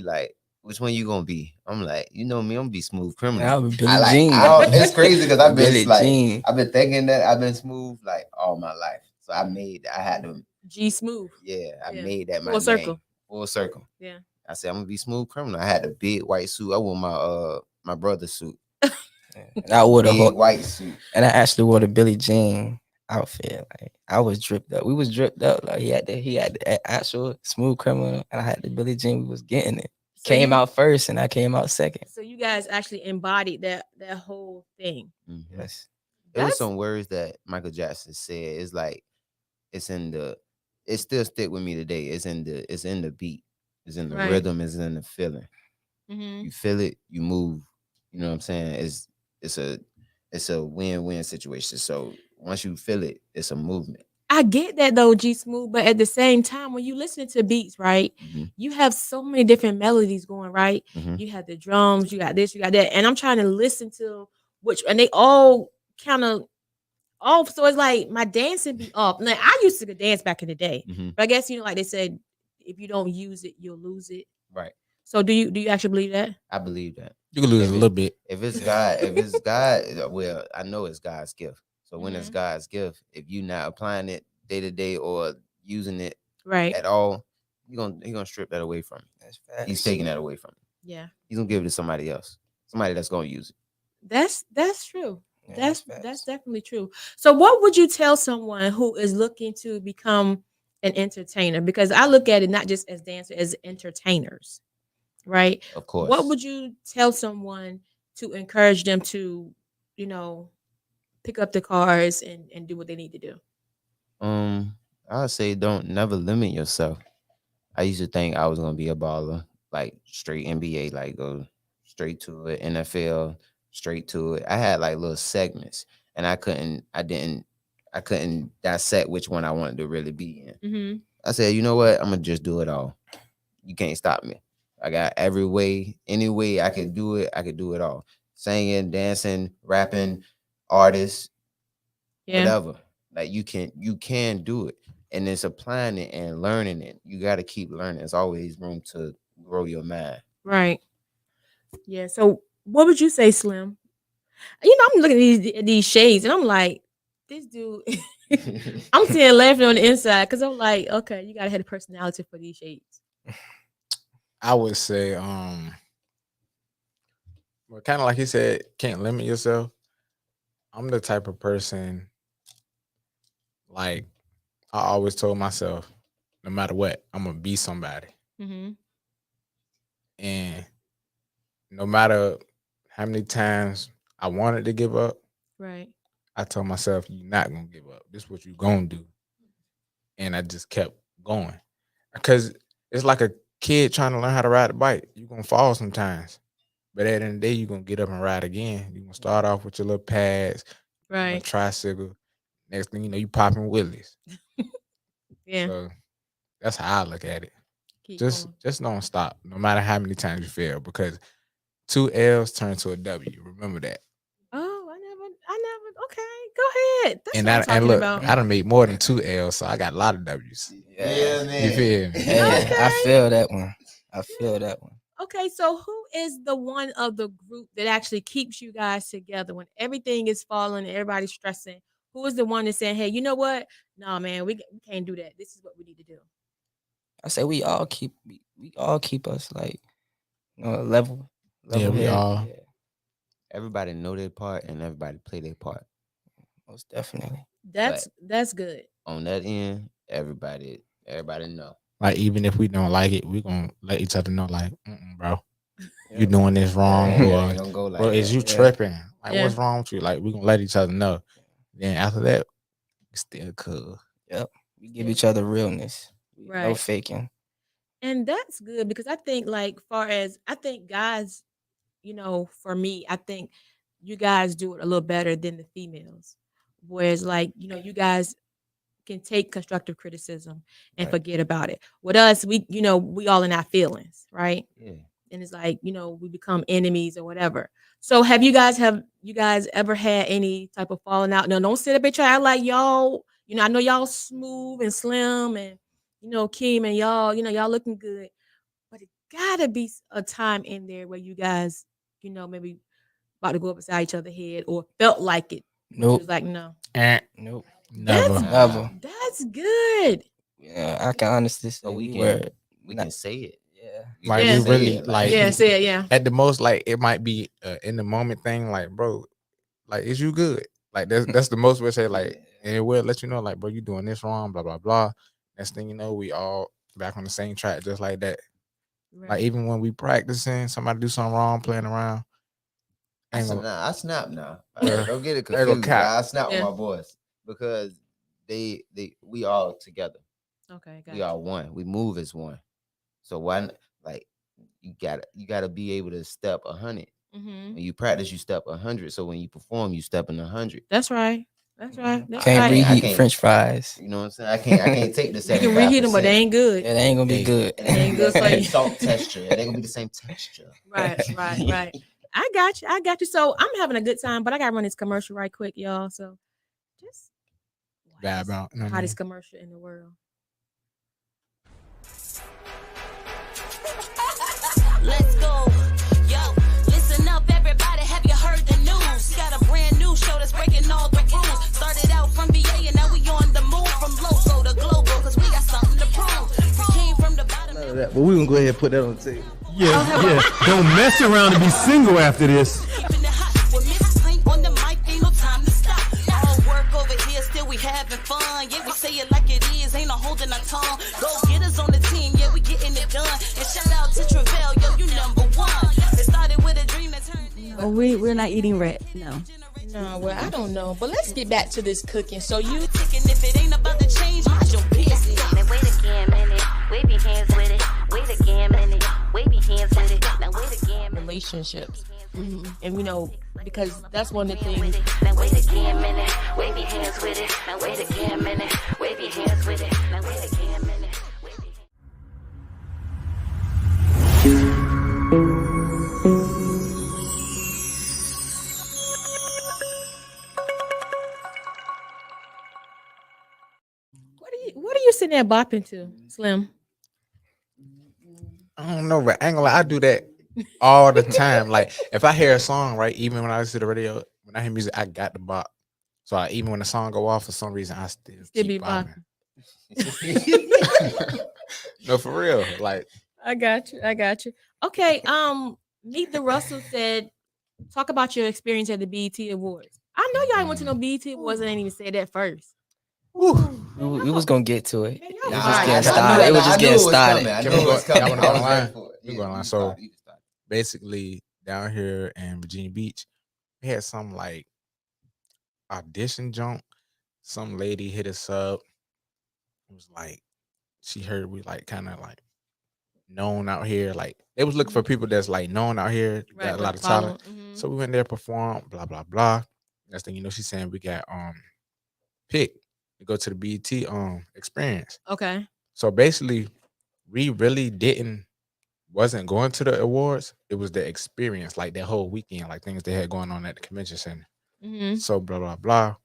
[SPEAKER 6] like, which one you gonna be? I'm like, you know me, I'm gonna be Smooth Criminal.
[SPEAKER 7] I was Billie
[SPEAKER 6] I like,
[SPEAKER 7] Jean.
[SPEAKER 6] it's crazy because I've been
[SPEAKER 7] Billie
[SPEAKER 6] like,
[SPEAKER 7] Jean.
[SPEAKER 6] I've been thinking that I've been smooth like all my life. So I had to,
[SPEAKER 4] G Smooth.
[SPEAKER 6] I
[SPEAKER 4] Yeah.
[SPEAKER 6] made that my
[SPEAKER 4] Full
[SPEAKER 6] name.
[SPEAKER 4] circle.
[SPEAKER 6] Full circle.
[SPEAKER 4] Yeah.
[SPEAKER 6] I said I'm gonna be Smooth Criminal. I had the big white suit. I wore my brother's suit.
[SPEAKER 7] And I wore the
[SPEAKER 6] Big white suit.
[SPEAKER 7] and I actually wore the Billie Jean outfit. Like I was dripped up. We was dripped up. Like he had the actual Smooth Criminal, and I had the Billie Jean. We was getting it.
[SPEAKER 4] So
[SPEAKER 7] Came
[SPEAKER 4] you-
[SPEAKER 7] out first, and I came out second.
[SPEAKER 4] So you guys actually embodied that whole thing.
[SPEAKER 6] Mhm.
[SPEAKER 7] Yes.
[SPEAKER 6] It was
[SPEAKER 4] That's
[SPEAKER 6] some words that Michael Jackson said. It's like it's in the it still stick with me today. It's in the beat. It's in the
[SPEAKER 4] Right.
[SPEAKER 6] rhythm, it's in the feeling.
[SPEAKER 4] mm-hmm.
[SPEAKER 6] You feel it, you move. You know what I'm saying? It's a win-win situation. So once you feel it, it's a movement.
[SPEAKER 4] I get that though, G Smooth, but at the same time, when you listen to beats, right,
[SPEAKER 6] Mhm.
[SPEAKER 4] you have so many different melodies going, right?
[SPEAKER 6] Mhm.
[SPEAKER 4] You have the drums, you got this, you got that, and I'm trying to listen to which, and they all kind of off. So it's like my dancing be off. Like I used to dance back in the day,
[SPEAKER 6] Mhm.
[SPEAKER 4] but I guess you know, like they said, if you don't use it, you'll lose it.
[SPEAKER 6] Right.
[SPEAKER 4] So do you actually believe that?
[SPEAKER 6] I believe that.
[SPEAKER 5] You can lose
[SPEAKER 6] If
[SPEAKER 5] a
[SPEAKER 6] it-
[SPEAKER 5] little bit.
[SPEAKER 6] If it's God, well, I know it's God's gift. So when it's
[SPEAKER 4] Mhm.
[SPEAKER 6] God's gift, if you're not applying it day to day or using it
[SPEAKER 4] Right.
[SPEAKER 6] at all, he gonna strip that away from you.
[SPEAKER 7] That's facts.
[SPEAKER 6] He's taking that away from you.
[SPEAKER 4] Yeah.
[SPEAKER 6] He's gonna give it to somebody else, somebody that's gonna use it.
[SPEAKER 4] That's true.
[SPEAKER 7] Yeah,
[SPEAKER 4] That's
[SPEAKER 7] facts.
[SPEAKER 4] that's definitely true. So what would you tell someone who is looking to become an entertainer? Because I look at it not just as dancers, as entertainers, right?
[SPEAKER 6] Of course.
[SPEAKER 4] What would you tell someone to encourage them to, you know, pick up the cars and do what they need to do?
[SPEAKER 6] I would say don't never limit yourself. I used to think I was gonna be a baller, like straight NBA, like go straight to it, NFL, straight to it. I had like little segments, and I couldn't dissect which one I wanted to really be in.
[SPEAKER 4] Mm-hmm.
[SPEAKER 6] I said, you know what? I'm gonna just do it all. You can't stop me. I got every way, any way I could do it. I could do it all. Singing, dancing, rapping, artists,
[SPEAKER 4] Yeah.
[SPEAKER 6] whatever. Like you can do it, and it's applying it and learning it. You got to keep learning. There's always room to grow your mind.
[SPEAKER 4] Right. Yeah. So what would you say, Slim? You know, I'm looking at these shades and I'm like, this dude I'm seeing laughing on the inside because I'm like, okay, you gotta have a personality for these shades.
[SPEAKER 5] I would say, well, kind of like he said, can't limit yourself. I'm the type of person, like, I always told myself, no matter what, I'm gonna be somebody.
[SPEAKER 4] Mm-hmm.
[SPEAKER 5] And no matter how many times I wanted to give up,
[SPEAKER 4] Right.
[SPEAKER 5] I told myself, you're not gonna give up. This is what you're gonna do. And I just kept going. Because it's like a kid trying to learn how to ride a bike. You're gonna fall sometimes. But at the end of the day, you're gonna get up and ride again. You're gonna start off with your little pads, a
[SPEAKER 4] Right.
[SPEAKER 5] tricycle. Next thing you know, you popping wheelies.
[SPEAKER 4] Yeah.
[SPEAKER 5] So that's how I look at it.
[SPEAKER 4] Keep
[SPEAKER 5] Just
[SPEAKER 4] going.
[SPEAKER 5] just don't stop, no matter how many times you fail, because 2 L's turn to a W. Remember that.
[SPEAKER 4] Oh, I never. Okay, go it. That's
[SPEAKER 5] And
[SPEAKER 4] what I'm
[SPEAKER 5] and
[SPEAKER 4] talking
[SPEAKER 5] look,
[SPEAKER 4] about.
[SPEAKER 5] I done made more than 2 L's, so I got a lot of W's.
[SPEAKER 6] Yeah,
[SPEAKER 5] You
[SPEAKER 6] man.
[SPEAKER 5] feel me?
[SPEAKER 7] Hey, I
[SPEAKER 4] Okay.
[SPEAKER 7] feel that one. I feel that one.
[SPEAKER 4] Okay, so who is the one of the group that actually keeps you guys together when everything is falling and everybody's stressing? Who is the one that's saying, "Hey, you know what? No, man, we can't do that. This is what we need to do."
[SPEAKER 7] I say we all keep us like level
[SPEAKER 5] Yeah, we
[SPEAKER 7] head.
[SPEAKER 5] all.
[SPEAKER 7] Yeah,
[SPEAKER 6] Everybody know their part and everybody play their part.
[SPEAKER 7] most definitely.
[SPEAKER 4] That's good.
[SPEAKER 6] On that end, everybody know.
[SPEAKER 5] Like, even if we don't like it, we gonna let each other know, like, bro, you
[SPEAKER 7] Yep.
[SPEAKER 5] doing this wrong,
[SPEAKER 6] Yeah,
[SPEAKER 5] or
[SPEAKER 6] ain't gonna go like
[SPEAKER 5] bro, is
[SPEAKER 6] that.
[SPEAKER 5] you
[SPEAKER 7] Yeah.
[SPEAKER 5] tripping? Like,
[SPEAKER 4] Yeah.
[SPEAKER 5] what's wrong with you? Like, we gonna let each other know. Then after that, we still cool.
[SPEAKER 7] Yep. We give each other realness. No
[SPEAKER 4] Right.
[SPEAKER 7] faking.
[SPEAKER 4] And that's good because I think like far as I think guys, for me, I think you guys do it a little better than the females. Whereas like, you guys can take constructive criticism and
[SPEAKER 6] Right.
[SPEAKER 4] forget about it. With us, we all in our feelings, right?
[SPEAKER 6] Yeah.
[SPEAKER 4] And it's like, we become enemies or whatever. So have you guys ever had any type of falling out? No, don't sit up and try like y'all, I know y'all smooth and slim and Keem and y'all looking good. But it gotta be a time in there where you guys, maybe about to go up beside each other's head or felt like it. But you
[SPEAKER 7] Nope.
[SPEAKER 4] was like, no.
[SPEAKER 7] Nope.
[SPEAKER 5] Never.
[SPEAKER 7] Never.
[SPEAKER 4] That's good.
[SPEAKER 7] Yeah, I can honestly say
[SPEAKER 6] So we
[SPEAKER 7] were
[SPEAKER 6] can
[SPEAKER 7] not-
[SPEAKER 6] say it.
[SPEAKER 7] Yeah.
[SPEAKER 6] We
[SPEAKER 5] Like,
[SPEAKER 6] can
[SPEAKER 4] Yeah.
[SPEAKER 5] we
[SPEAKER 6] say
[SPEAKER 5] really
[SPEAKER 6] it,
[SPEAKER 5] like
[SPEAKER 4] Yeah, say it, yeah.
[SPEAKER 5] at the most, like, it might be in the moment thing, like, bro, like, is you good? Like, that's the most we'll say, like, and we'll let you know, like, bro, you doing this wrong, blah blah blah. Next thing you know, we all back on the same track, just like that. Like,
[SPEAKER 4] Right.
[SPEAKER 5] even when we practicing, somebody do something wrong, playing around.
[SPEAKER 6] I
[SPEAKER 5] Ain't gonna,
[SPEAKER 6] snap now.
[SPEAKER 5] Yeah.
[SPEAKER 6] Don't get it
[SPEAKER 5] There go
[SPEAKER 6] confused.
[SPEAKER 5] Cap.
[SPEAKER 6] I snap
[SPEAKER 4] Yeah.
[SPEAKER 6] with my boys because we all together.
[SPEAKER 4] Okay,
[SPEAKER 6] We
[SPEAKER 4] gotcha.
[SPEAKER 6] are one. We move as one. So why like you gotta be able to step 100.
[SPEAKER 4] Mm-hmm.
[SPEAKER 6] When you practice, you step 100. So when you perform, you step in 100.
[SPEAKER 4] That's right. That's right. That's
[SPEAKER 7] Can't
[SPEAKER 4] right.
[SPEAKER 7] reheat French fries.
[SPEAKER 6] You know what I'm saying? I can't take the
[SPEAKER 4] You can reheat them, but they ain't good.
[SPEAKER 7] Yeah, they ain't gonna be
[SPEAKER 5] Hey.
[SPEAKER 7] good.
[SPEAKER 6] It ain't
[SPEAKER 4] good
[SPEAKER 6] gonna
[SPEAKER 4] for
[SPEAKER 6] be
[SPEAKER 4] you.
[SPEAKER 6] the salt texture. It ain't gonna be the same texture.
[SPEAKER 4] Right. I got you. I got you. So I'm having a good time, but I gotta run this commercial right quick, y'all. So just watch
[SPEAKER 5] Bad
[SPEAKER 4] this
[SPEAKER 5] about, you know what I
[SPEAKER 4] hottest
[SPEAKER 5] mean?
[SPEAKER 4] commercial in the world.
[SPEAKER 1] Let's go. Yo, listen up, everybody. Have you heard the news? We got a brand new show that's breaking all the rules. Started out from VA and now we on the move from local to global, cause we got something to prove. We came from the bottom.
[SPEAKER 8] But we're gonna go ahead and put that on the table.
[SPEAKER 9] Yeah. Don't mess around and be single after this.
[SPEAKER 1] Keeping it hot with Miss Plank on the mic, ain't no time to stop. All work over here, still we having fun. Yeah, we say it like it is, ain't no holding our tongue. Go get us on the team, yeah, we getting it done. And shout out to Travell, yo, you number one. It started with a dream that turned into
[SPEAKER 10] Oh, we're not eating red. No.
[SPEAKER 4] No, well, I don't know, but let's get back to this cooking. So you
[SPEAKER 1] ticking. If it ain't about to change, mind your business.
[SPEAKER 2] Now wait again, minute. Wave your hands with it. Wait again, minute. Wave your hands with it. Now wait again, minute.
[SPEAKER 4] relationships, and because that's one of the things.
[SPEAKER 2] Now wait again, minute. Wave your hands with it. Now wait again, minute. Wave your hands with it. Now wait again, minute. Wave your hands.
[SPEAKER 4] What are you sitting there bopping to, Slim?
[SPEAKER 5] I don't know, but I ain't gonna lie, I do that all the time. Like, if I hear a song, right, even when I listen to the radio, when I hear music, I got the bop. So even when the song go off, for some reason, I still
[SPEAKER 4] Still
[SPEAKER 5] keep
[SPEAKER 4] be
[SPEAKER 5] bopping.
[SPEAKER 4] bopping.
[SPEAKER 5] No, for real. Like,
[SPEAKER 4] I got you. Okay, Meet the Russell said, talk about your experience at the BET Awards. I know y'all ain't went to no BET Awards and ain't even said that first.
[SPEAKER 7] We was gonna get to it.
[SPEAKER 4] Man,
[SPEAKER 7] It
[SPEAKER 4] y'all
[SPEAKER 7] was
[SPEAKER 4] fine.
[SPEAKER 7] just
[SPEAKER 4] I
[SPEAKER 7] getting
[SPEAKER 4] know
[SPEAKER 7] started.
[SPEAKER 4] that.
[SPEAKER 7] It was just getting started.
[SPEAKER 6] I
[SPEAKER 5] Can
[SPEAKER 6] knew
[SPEAKER 5] we
[SPEAKER 6] it
[SPEAKER 5] go-
[SPEAKER 6] was coming.
[SPEAKER 5] y'all wanna go
[SPEAKER 6] I was
[SPEAKER 5] online?
[SPEAKER 6] ready for it.
[SPEAKER 5] We
[SPEAKER 6] Yeah,
[SPEAKER 5] go online.
[SPEAKER 6] you
[SPEAKER 5] So-
[SPEAKER 6] start, you can start.
[SPEAKER 5] basically, down here in Virginia Beach, we had some like audition junk. Some lady hit us up. It was like she heard we like kind of like known out here. Like, they was looking for people that's like known out here, got a lot of talent. So we went there, performed, blah blah blah. Next thing you know, she's saying we got picked to go to the BET experience.
[SPEAKER 4] Okay.
[SPEAKER 5] So basically, we really wasn't going to the awards. It was the experience, like that whole weekend, like things they had going on at the convention center.
[SPEAKER 4] Mm-hmm.
[SPEAKER 5] So blah blah blah.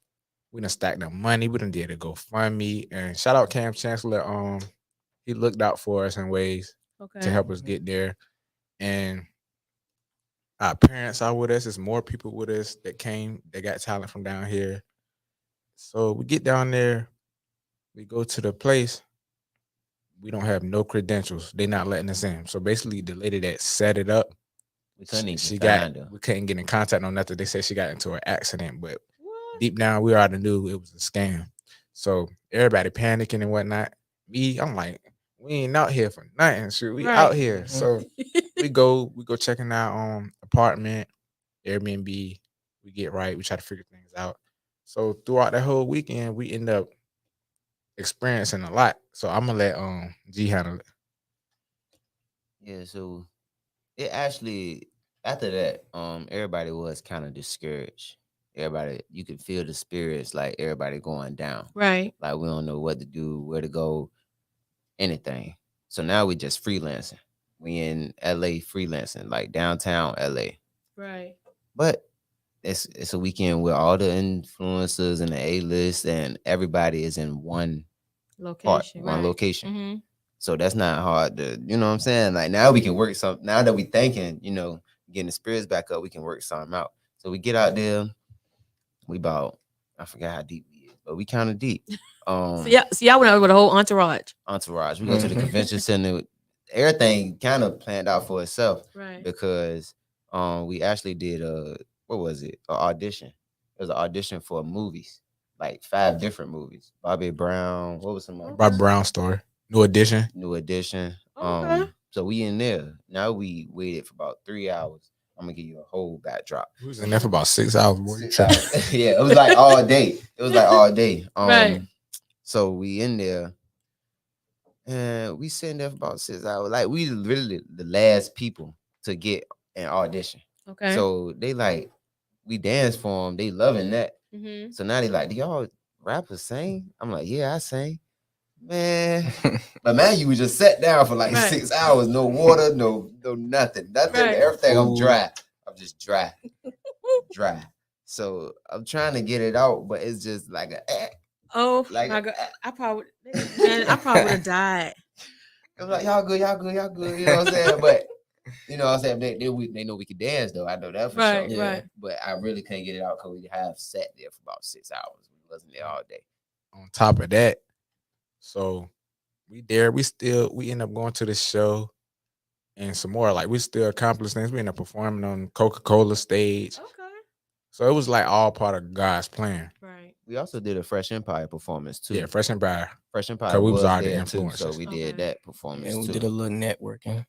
[SPEAKER 5] We done stacked up money. We done did a GoFundMe. And shout out Cam Chancellor. He looked out for us in ways to
[SPEAKER 4] Okay.
[SPEAKER 5] help us get there. And our parents are with us. There's more people with us that came, that got talent from down here. So we get down there, we go to the place. We don't have no credentials. They're not letting us in. So basically, the lady that set it up,
[SPEAKER 6] We couldn't even
[SPEAKER 5] she
[SPEAKER 6] find
[SPEAKER 5] got,
[SPEAKER 6] her.
[SPEAKER 5] we couldn't get in contact on nothing. They said she got into an accident, but
[SPEAKER 4] What?
[SPEAKER 5] deep down, we already knew it was a scam. So everybody panicking and whatnot. Me, I'm like, we ain't out here for nothing. Shoot, we out
[SPEAKER 4] Right.
[SPEAKER 5] here. So we go checking out apartment, Airbnb. We get right. We try to figure things out. So throughout the whole weekend, we end up experiencing a lot. So I'm gonna let G handle it.
[SPEAKER 6] Yeah, so it actually after that, everybody was kind of discouraged. Everybody, you could feel the spirits, like everybody going down.
[SPEAKER 4] Right.
[SPEAKER 6] Like we don't know what to do, where to go, anything. So now we just freelancing. We in LA freelancing, like downtown LA.
[SPEAKER 4] Right.
[SPEAKER 6] But it's a weekend where all the influencers and the A-list and everybody is in one
[SPEAKER 4] Location.
[SPEAKER 6] one
[SPEAKER 4] right.
[SPEAKER 6] location.
[SPEAKER 4] Mm-hmm.
[SPEAKER 6] So that's not hard to, you know what I'm saying? Like now we can work some, now that we thinking, getting the spirits back up, we can work something out. So we get out there, we about, I forgot how deep we is, but we kind of deep.
[SPEAKER 4] So y'all went out with a whole entourage.
[SPEAKER 6] Entourage. We go to the convention center. Everything kind of planned out for itself
[SPEAKER 4] Right.
[SPEAKER 6] because we actually did what was it? An audition. It was an audition for movies, like 5 different movies. Bobby Brown, what was some other?
[SPEAKER 5] Bob Brown story. New edition.
[SPEAKER 6] New edition.
[SPEAKER 4] Okay.
[SPEAKER 6] So we in there. Now we waited for about 3 hours. I'm gonna give you a whole backdrop.
[SPEAKER 5] We was in there for about 6 hours. Boy.
[SPEAKER 6] 6 hours. Yeah, it was like all day. It was like all day.
[SPEAKER 4] Right.
[SPEAKER 6] So we in there, and we sitting there for about 6 hours. Like we literally the last people to get an audition.
[SPEAKER 4] Okay.
[SPEAKER 6] So they like we dance for them. They loving that.
[SPEAKER 4] Mm-hmm.
[SPEAKER 6] So now they like, do y'all rappers sing? I'm like, yeah, I sing. Man, but man, you was just sat down for like
[SPEAKER 4] Right.
[SPEAKER 6] 6 hours, no water, no nothing,
[SPEAKER 4] Right.
[SPEAKER 6] everything. I'm
[SPEAKER 5] Ooh.
[SPEAKER 6] dry. I'm just dry. So I'm trying to get it out, but it's just like
[SPEAKER 4] Oh
[SPEAKER 6] like
[SPEAKER 4] my God. I probably would have died.
[SPEAKER 6] I'm like, y'all good. You know what I'm saying? But you know what I'm saying? They know we can dance though. I know that for
[SPEAKER 4] Right.
[SPEAKER 6] sure.
[SPEAKER 4] Right.
[SPEAKER 6] But I really couldn't get it out because we have sat there for about 6 hours. We wasn't there all day.
[SPEAKER 5] On top of that, so we there. We end up going to the show and some more. Like we still accomplished things. We end up performing on Coca-Cola stage.
[SPEAKER 4] Okay.
[SPEAKER 5] So it was like all part of God's plan.
[SPEAKER 4] Right.
[SPEAKER 6] We also did a Fresh Empire performance too.
[SPEAKER 5] Yeah, Fresh and Bar.
[SPEAKER 6] Fresh Empire
[SPEAKER 5] 'Cause we was
[SPEAKER 6] was
[SPEAKER 5] already
[SPEAKER 6] there too, so
[SPEAKER 5] influencers.
[SPEAKER 6] we
[SPEAKER 4] Okay.
[SPEAKER 6] did that performance
[SPEAKER 7] And we
[SPEAKER 6] too.
[SPEAKER 7] did a little networking.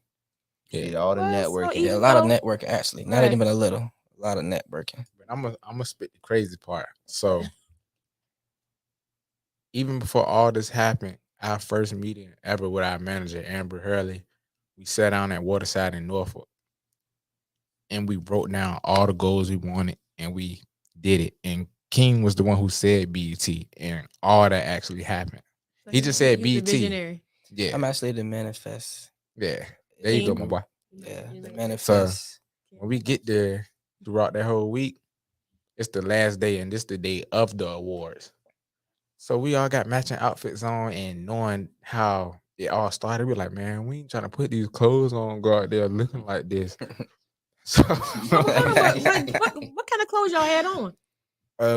[SPEAKER 6] We did all the
[SPEAKER 4] Well, so
[SPEAKER 6] networking.
[SPEAKER 4] easy.
[SPEAKER 7] Yeah, a lot of
[SPEAKER 4] go.
[SPEAKER 7] networking actually. Not
[SPEAKER 4] Right.
[SPEAKER 7] even a little. A lot of networking.
[SPEAKER 5] But I'm gonna spit the crazy part. So even before all this happened, our first meeting ever with our manager, Amber Hurley, we sat down at Waterside in Norfolk and we wrote down all the goals we wanted and we did it. And King was the one who said BET and all that actually happened.
[SPEAKER 4] So
[SPEAKER 5] He just said
[SPEAKER 4] he's a
[SPEAKER 5] BET.
[SPEAKER 4] visionary.
[SPEAKER 5] Yeah.
[SPEAKER 7] I'm actually the manifest.
[SPEAKER 5] Yeah. There you go, my
[SPEAKER 4] King.
[SPEAKER 5] boy.
[SPEAKER 7] Yeah,
[SPEAKER 4] He's
[SPEAKER 7] the
[SPEAKER 4] a-
[SPEAKER 7] manifest.
[SPEAKER 5] When we get there throughout that whole week, it's the last day and this the day of the awards. So we all got matching outfits on and knowing how it all started, we're like, man, we ain't trying to put these clothes on, go out there looking like this. So
[SPEAKER 4] What kind of clothes y'all had on?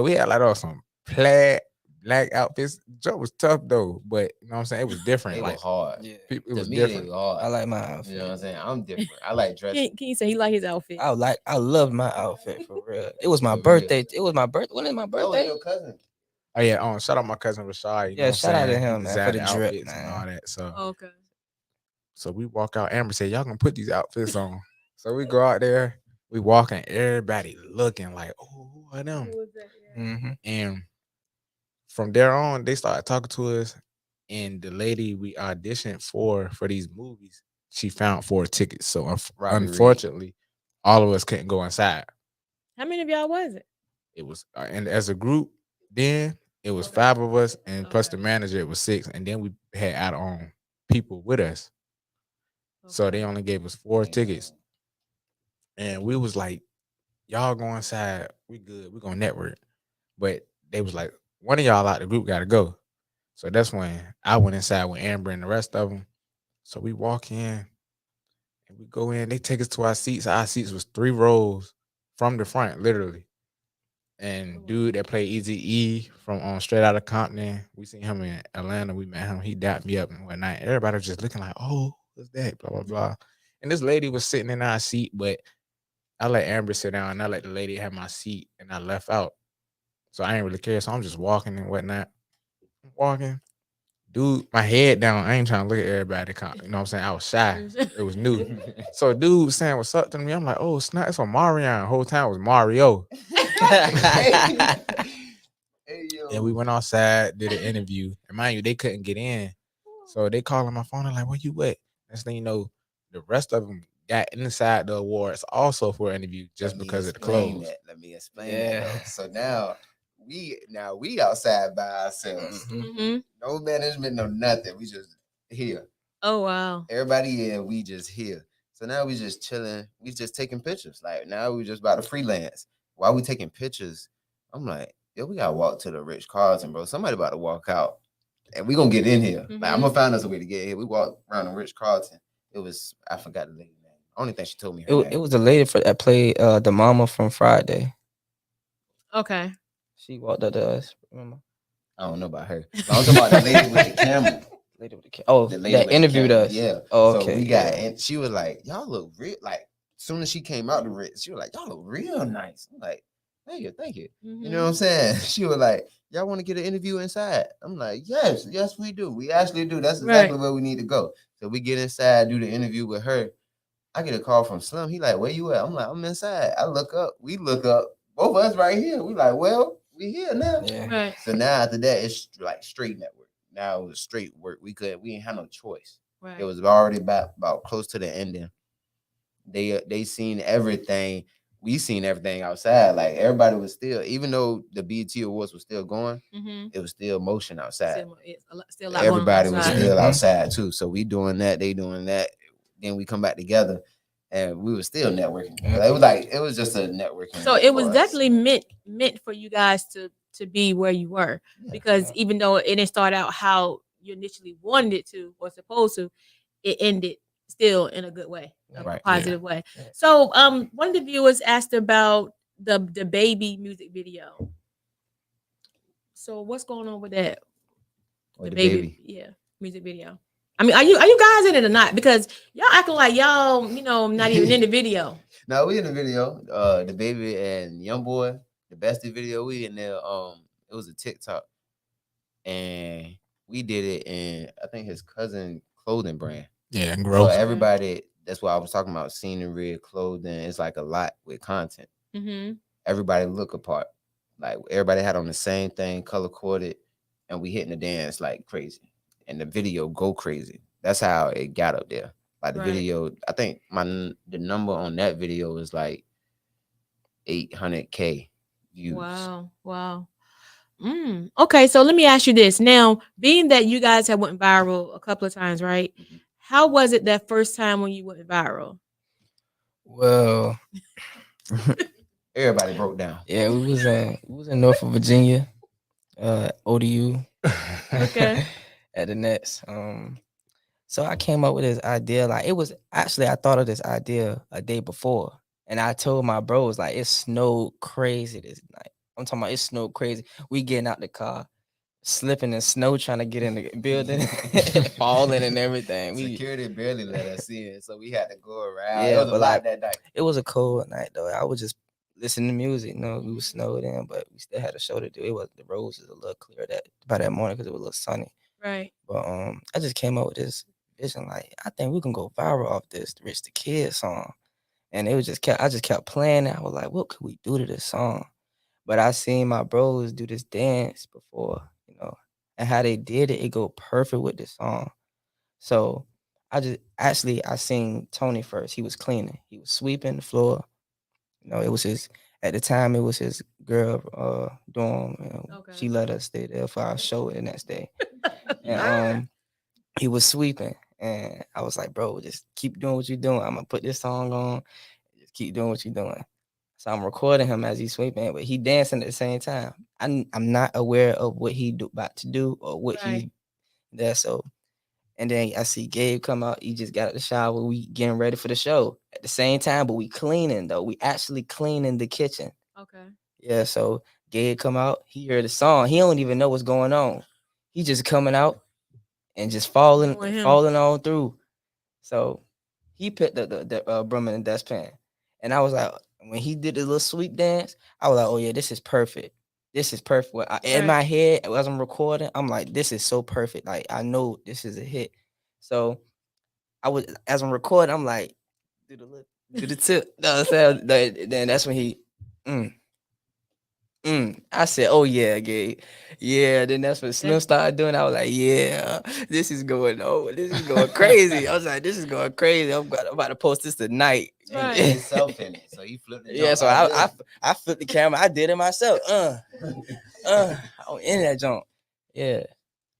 [SPEAKER 5] we had like all some plaid black outfits. Joe was tough though, but you know what I'm saying? It was different.
[SPEAKER 6] They
[SPEAKER 5] like
[SPEAKER 6] were hard.
[SPEAKER 7] Yeah.
[SPEAKER 5] it
[SPEAKER 6] To
[SPEAKER 5] was
[SPEAKER 6] me,
[SPEAKER 5] different.
[SPEAKER 6] they were hard.
[SPEAKER 7] I like my outfit.
[SPEAKER 6] You know what I'm saying? I'm different. I like dressing.
[SPEAKER 4] Can you say he like his outfit?
[SPEAKER 7] I love my outfit for real. It was my
[SPEAKER 6] For real.
[SPEAKER 7] birthday. It was my birthday. When is my
[SPEAKER 6] That was
[SPEAKER 7] birthday?
[SPEAKER 6] your cousin.
[SPEAKER 5] Oh yeah, shout out my cousin Rashad. You know
[SPEAKER 7] Yeah,
[SPEAKER 5] what I'm
[SPEAKER 7] shout out to
[SPEAKER 5] saying? He
[SPEAKER 7] him, man, for
[SPEAKER 5] designed
[SPEAKER 7] the drip,
[SPEAKER 5] outfits and
[SPEAKER 7] man.
[SPEAKER 5] all that. So
[SPEAKER 4] Okay.
[SPEAKER 5] So we walk out. Amber said, y'all gonna put these outfits on. So we go out there, we walking, everybody looking like, oh, who are them?
[SPEAKER 4] Who was that? Yeah.
[SPEAKER 7] Mm-hmm.
[SPEAKER 5] And from there on, they started talking to us. And the lady we auditioned for these movies, she found 4 tickets. So
[SPEAKER 6] Robbie Reed.
[SPEAKER 5] unfortunately, all of us couldn't go inside.
[SPEAKER 4] How many of y'all was it?
[SPEAKER 5] It was, and as a group, then it was 5 of us, and plus the
[SPEAKER 4] Okay.
[SPEAKER 5] manager, it was 6. And then we had our own people with us. So
[SPEAKER 4] Okay.
[SPEAKER 5] they only gave us 4 tickets. And we was like, y'all go inside, we good, we gonna network. But they was like, one of y'all out the group got to go. So that's when I went inside with Amber and the rest of them. So we walk in and we go in. They take us to our seats. Our seats was 3 rows from the front, literally. And dude that played Easy E from Straight Outta Compton, we seen him in Atlanta. We met him. He dapped me up and whatnot. Everybody was just looking like, oh, what's that? Blah, blah, blah. And this lady was sitting in our seat, but I let Amber sit down and I let the lady have my seat and I left out. So I ain't really care. So I'm just walking and whatnot. I'm walking. Dude, my head down. I ain't trying to look at everybody. You know what I'm saying? I was shy. It was new. So dude was saying what's up to me. I'm like, oh, snap, it's on Marion. The whole time it was Mario. And we went outside, did an interview. And mind you, they couldn't get in. So they called on my phone. I'm like, where you at? Next thing you know, the rest of them got inside the awards also for an interview just because of the clothes.
[SPEAKER 6] Let me explain that. So now we outside by ourselves.
[SPEAKER 4] Mm-hmm.
[SPEAKER 6] No management, no nothing. We just here.
[SPEAKER 4] Oh wow.
[SPEAKER 6] Everybody in, we just here. So now we just chilling. We just taking pictures. Like now we just about to freelance. While we taking pictures, I'm like, yo, we gotta walk to the Rich Carlton, bro. Somebody about to walk out. And we gonna get in here. Like I'm gonna find us a way to get in here. We walked around the Rich Carlton. It was, I forgot the lady name. Only thing she told me her name.
[SPEAKER 7] It was the lady that played the mama from Friday.
[SPEAKER 4] Okay.
[SPEAKER 7] She walked up to us. Remember?
[SPEAKER 6] I don't know about her. But I'm talking about the lady with the camera.
[SPEAKER 7] Lady with the oh,
[SPEAKER 6] the lady
[SPEAKER 7] that interviewed us.
[SPEAKER 6] Yeah.
[SPEAKER 7] Oh, okay.
[SPEAKER 6] So we got, and she was like, y'all look real. Like, as soon as she came out the Ritz, she was like, y'all look real nice. I'm like, thank you.
[SPEAKER 4] Mm-hmm.
[SPEAKER 6] You know what I'm saying? She was like, y'all want to get an interview inside? I'm like, yes, we do. We actually do. That's exactly where we need to go. So we get inside, do the interview with her. I get a call from Slim. He like, where you at? I'm like, I'm inside. I look up. We look up. Both of us right here. We like, well, we here now.
[SPEAKER 7] Yeah.
[SPEAKER 4] Right.
[SPEAKER 6] So now after that, it's like straight network. Now it was straight work. We ain't have no choice.
[SPEAKER 4] Right.
[SPEAKER 6] It was already about close to the ending. They seen everything. We seen everything outside. Like everybody was still, even though the BET Awards was still going, it was still motion outside.
[SPEAKER 4] Still
[SPEAKER 6] Everybody was still outside too. So we doing that, they doing that. Then we come back together, and we were still networking. It was just a networking.
[SPEAKER 4] So it was definitely meant for you guys to be where you were, because even though it didn't start out how you initially wanted it to or supposed to, it ended still in a good way, a positive way. So one of the viewers asked about the baby music video. So what's going on with that?
[SPEAKER 6] The baby.
[SPEAKER 4] Yeah, music video. I mean, are you guys in it or not? Because y'all acting like y'all, not even in the video.
[SPEAKER 6] No, we in the video. The baby and Young Boy, the bestie video. We in there. It was a TikTok, and we did it in I think his cousin clothing brand.
[SPEAKER 5] Yeah, gross.
[SPEAKER 6] So everybody, that's what I was talking about. Scenery, clothing. It's like a lot with content.
[SPEAKER 4] Mm-hmm.
[SPEAKER 6] Everybody look apart. Like everybody had on the same thing, color coded, and we hitting the dance like crazy. And the video go crazy. That's how it got up there. Like the video, I think the number on that video is like 800K views.
[SPEAKER 4] Wow. Okay, so let me ask you this. Now, being that you guys have went viral a couple of times, right? Mm-hmm. How was it that first time when you went viral?
[SPEAKER 7] Well,
[SPEAKER 6] everybody broke down.
[SPEAKER 7] Yeah, we was in Norfolk, Virginia, ODU.
[SPEAKER 4] Okay.
[SPEAKER 7] At the Nets. So I came up with this idea. Like, it was actually, I thought of this idea a day before, and I told my bros, like, it snowed crazy this night. I'm talking about it snowed crazy. We getting out the car, slipping in snow, trying to get in the building, falling and everything.
[SPEAKER 6] Security barely let us in, so we had to go around.
[SPEAKER 7] Yeah,
[SPEAKER 6] it was a lot that night.
[SPEAKER 7] It was a cold night though. I was just listening to music. We were snowed in, but we still had a show to do. It was the roads was a little clear by that morning because it was a little sunny.
[SPEAKER 4] Right.
[SPEAKER 7] But I just came up with this vision, like, I think we can go viral off this Rich the Kid song. And it was I just kept playing it. I was like, what could we do to this song? But I seen my bros do this dance before, and how they did it, it go perfect with this song. So I seen Tony first. He was cleaning. He was sweeping the floor. It was at the time it was his girl dorm. Okay. She let us stay there for our show the next day. And he was sweeping. And I was like, bro, just keep doing what you're doing. I'm gonna put this song on. Just keep doing what you're doing. So I'm recording him as he's sweeping, but he dancing at the same time. I'm not aware of what about to do or what he's
[SPEAKER 4] Right.
[SPEAKER 7] there. So, and then I see Gabe come out. He just got out the shower. We getting ready for the show at the same time, but we cleaning though. We actually cleaning the kitchen.
[SPEAKER 4] Okay.
[SPEAKER 7] Yeah. So Gabe come out. He heard the song. He don't even know what's going on. He just coming out and just falling
[SPEAKER 4] Doing him.
[SPEAKER 7] falling on through. So he picked up the broom and the dustpan, and I was like, when he did the little sweep dance, I was like, oh yeah, this is perfect. This is perfect. In my head, as I'm recording, I'm like, this is so perfect. Like I know this is a hit. So as I'm recording, I'm like, do the tip. No, then that's when he, I said, oh yeah, Gabe. Yeah, then that's when Slim started doing. I was like, yeah, this is going over. This is going crazy. I was like, this is going crazy. I'm about to post this tonight.
[SPEAKER 6] And himself in it. So he flipped the
[SPEAKER 7] Yeah, so I flipped the camera. I did it myself. I'm in that jump. Yeah.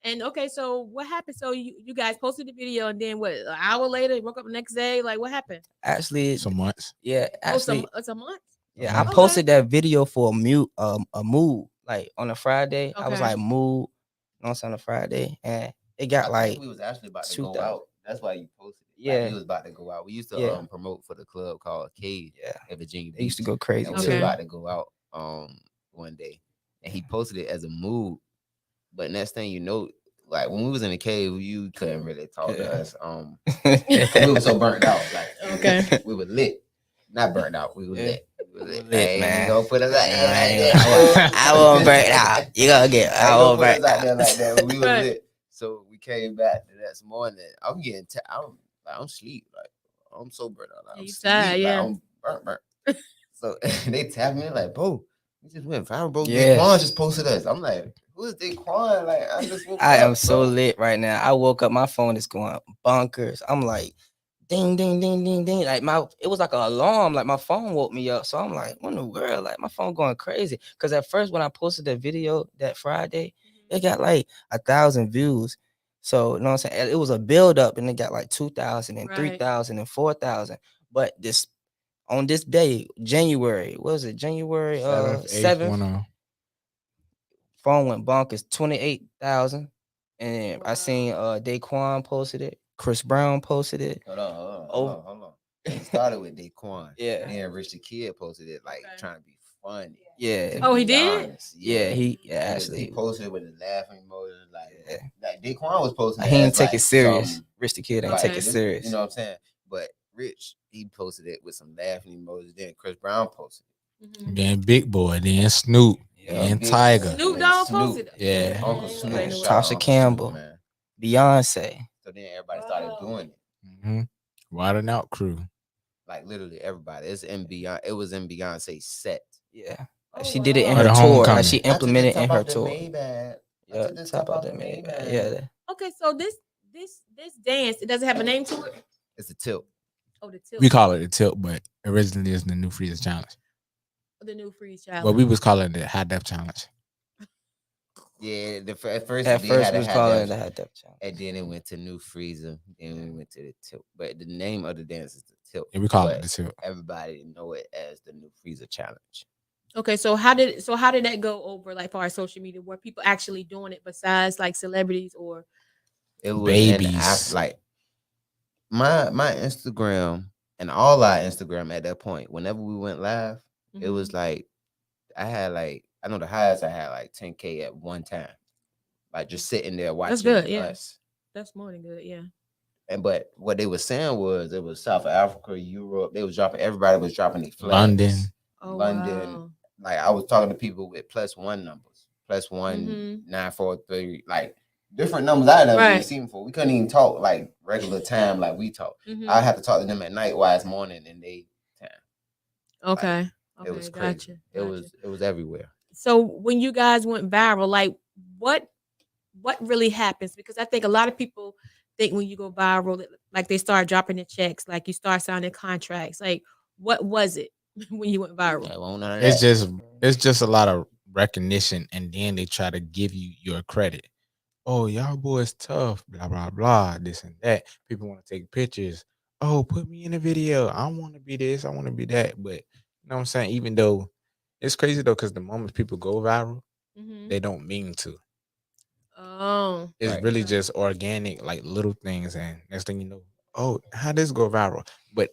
[SPEAKER 4] And okay, so what happened? So you guys posted the video, and then what? An hour later, you woke up the next day. Like, what happened?
[SPEAKER 7] Actually,
[SPEAKER 5] Some months.
[SPEAKER 7] yeah. Actually,
[SPEAKER 4] it's a month.
[SPEAKER 7] Yeah, I posted that video for a mood, like on a Friday. I was
[SPEAKER 4] Okay.
[SPEAKER 7] like mood, on a Friday, and it got like
[SPEAKER 6] we was actually about to
[SPEAKER 7] 2,000.
[SPEAKER 6] go out. That's why you posted it.
[SPEAKER 7] Yeah.
[SPEAKER 6] Like, we was about to go out. We used to promote for the club called Cave in Virginia Beach.
[SPEAKER 7] They used to go crazy.
[SPEAKER 6] And we was about to go out one day. And he posted it as a mood. But next thing you know, like when we was in the cave, you couldn't really talk to us. We were so burnt out. Like we were lit. Not burnt out. We were lit.
[SPEAKER 7] Lit,
[SPEAKER 6] hey,
[SPEAKER 7] man.
[SPEAKER 6] You gonna put us out
[SPEAKER 7] there. I won't burn out. You gonna get. I won't burn
[SPEAKER 6] out there like that. We were lit. So we came back the next morning. I'm getting. I'm sleep. Like I'm so burnt out. Like, I'm
[SPEAKER 4] tired, yeah.
[SPEAKER 6] Like, I'm burnt. So they tapped me like, bro, we just went viral, bro.
[SPEAKER 7] Yeah.
[SPEAKER 6] Daquan just posted us. I'm like, who is Daquan? Like
[SPEAKER 7] I am so lit right now. I woke up, my phone is going bonkers. I'm like, ding, ding, ding, ding, ding. Like it was like an alarm. Like my phone woke me up. So I'm like, what in the world? Like my phone going crazy. Cause at first when I posted that video that Friday, it got like 1,000 views. So you know what I'm saying? It was a build up and it got like 2,000 and 3,000 and 4,000. But on this day, January, what was it? January 7th. Phone went bonkers, 28,000. And I seen Daquan posted it. Chris Brown posted it.
[SPEAKER 6] Hold on. It started with Daquan.
[SPEAKER 7] Yeah.
[SPEAKER 6] Then Rich the Kid posted it like trying to be funny.
[SPEAKER 7] Yeah.
[SPEAKER 4] Oh, he did?
[SPEAKER 6] Honest.
[SPEAKER 7] Yeah, actually
[SPEAKER 6] he posted it with the laughing emoji. Like Daquan was posting.
[SPEAKER 7] He didn't take it serious. Rich the Kid ain't take it serious.
[SPEAKER 6] You know what I'm saying? But Rich, he posted it with some laughing emojis. Then Chris Brown posted it.
[SPEAKER 5] Then Big Boy, then Snoop, then Tiger.
[SPEAKER 4] Snoop Dogg posted it.
[SPEAKER 5] Yeah.
[SPEAKER 6] Uncle Snoop.
[SPEAKER 7] Tasha Campbell.
[SPEAKER 6] Man.
[SPEAKER 7] Beyonce.
[SPEAKER 6] So then everybody started doing it.
[SPEAKER 5] Mm-hmm. Riding Out Crew.
[SPEAKER 6] Like literally everybody. It was in Beyonce's set.
[SPEAKER 7] Yeah. She did it in her tour. Like she implemented in her tour.
[SPEAKER 6] Yeah,
[SPEAKER 7] top out the Maybach. Yeah.
[SPEAKER 4] Okay, so this dance, it doesn't have a name to it.
[SPEAKER 6] It's a tilt.
[SPEAKER 4] Oh, the tilt.
[SPEAKER 5] We call it the tilt, but originally it's the New Freeze Challenge.
[SPEAKER 4] The New Freeze Challenge.
[SPEAKER 5] Well, we was calling it the Hydef Challenge.
[SPEAKER 6] Yeah, at first
[SPEAKER 7] we was calling it the Hydef Challenge.
[SPEAKER 6] And then it went to New Freezer. Then we went to the tilt. But the name of the dance is the tilt.
[SPEAKER 5] Yeah, we call it the tilt.
[SPEAKER 6] Everybody know it as the New Freezer Challenge.
[SPEAKER 4] Okay, so how did that go over like far as social media? Were people actually doing it besides like celebrities or
[SPEAKER 6] it was
[SPEAKER 5] babies?
[SPEAKER 6] Like my Instagram and all our Instagram at that point, whenever we went live, it was like I know the highest I had like 10K at one time. Like just sitting there watching.
[SPEAKER 4] That's good,
[SPEAKER 6] us.
[SPEAKER 4] Yeah. That's more than good, yeah.
[SPEAKER 6] But what they were saying was it was South Africa, Europe. Everybody was dropping their flags.
[SPEAKER 5] London.
[SPEAKER 4] Oh,
[SPEAKER 6] London.
[SPEAKER 4] Wow.
[SPEAKER 6] Like I was talking to people with +1 numbers, +1 943, like different numbers I never really seen before. We couldn't even talk like regular time like we talk. I had to talk to them at night while it's morning in their time.
[SPEAKER 4] Okay.
[SPEAKER 6] Like, it was crazy.
[SPEAKER 4] Gotcha.
[SPEAKER 6] It was everywhere.
[SPEAKER 4] So when you guys went viral, like what really happens? Because I think a lot of people think when you go viral, like they start dropping the checks, like you start signing contracts. Like what was it when you went viral?
[SPEAKER 5] It's just a lot of recognition, and then they try to give you your credit. Oh, y'all boys tough, blah blah blah, this and that. People want to take pictures. Oh, put me in a video. I want to be this, I want to be that. But You know what I'm saying? Even though it's crazy though, because the moment people go viral,
[SPEAKER 4] Mm-hmm.
[SPEAKER 5] they don't mean to.
[SPEAKER 4] Oh,
[SPEAKER 5] It's
[SPEAKER 6] Right.
[SPEAKER 5] really
[SPEAKER 4] okay.
[SPEAKER 5] just organic, like little things, and next thing you know, oh, how this go viral? But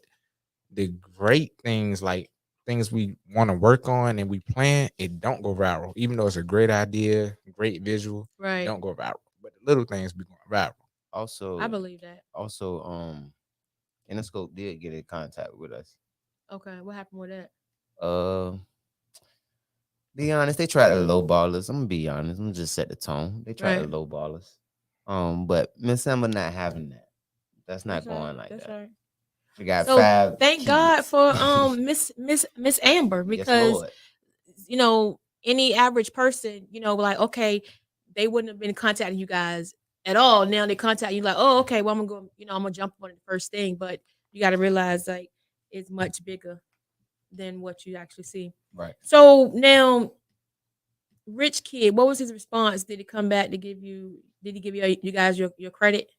[SPEAKER 5] the great things, like things we want to work on and we plan, it don't go viral. Even though it's a great idea, great visual, it
[SPEAKER 4] Right.
[SPEAKER 5] don't go viral. But the little things be going viral.
[SPEAKER 4] I
[SPEAKER 6] Also,
[SPEAKER 4] believe that.
[SPEAKER 6] Interscope did get in contact with us.
[SPEAKER 4] Okay, what happened with that?
[SPEAKER 6] Uh, be honest, they tried to lowball us. I'm gonna be honest. I'm gonna just set the tone. They tried to
[SPEAKER 4] Right.
[SPEAKER 6] lowball us. But Miss Emma not having that. That's not
[SPEAKER 4] That's right.
[SPEAKER 6] going like
[SPEAKER 4] That's
[SPEAKER 6] that.
[SPEAKER 4] right.
[SPEAKER 6] We got
[SPEAKER 4] So
[SPEAKER 6] 5
[SPEAKER 4] thank God
[SPEAKER 6] kids.
[SPEAKER 4] for Miss Amber,
[SPEAKER 6] Yes,
[SPEAKER 4] because
[SPEAKER 6] Lord.
[SPEAKER 4] you know, any average person, you know, like, okay, they wouldn't have been contacting you guys at all. Now they contact you like, oh, okay, well, I'm gonna go, you know, I'm gonna jump on it the first thing. But you got to realize, like, it's much bigger than what you actually see.
[SPEAKER 6] Right.
[SPEAKER 4] So now, Rich Kid, what was his response? Did he come back to give you? Did he give you guys your credit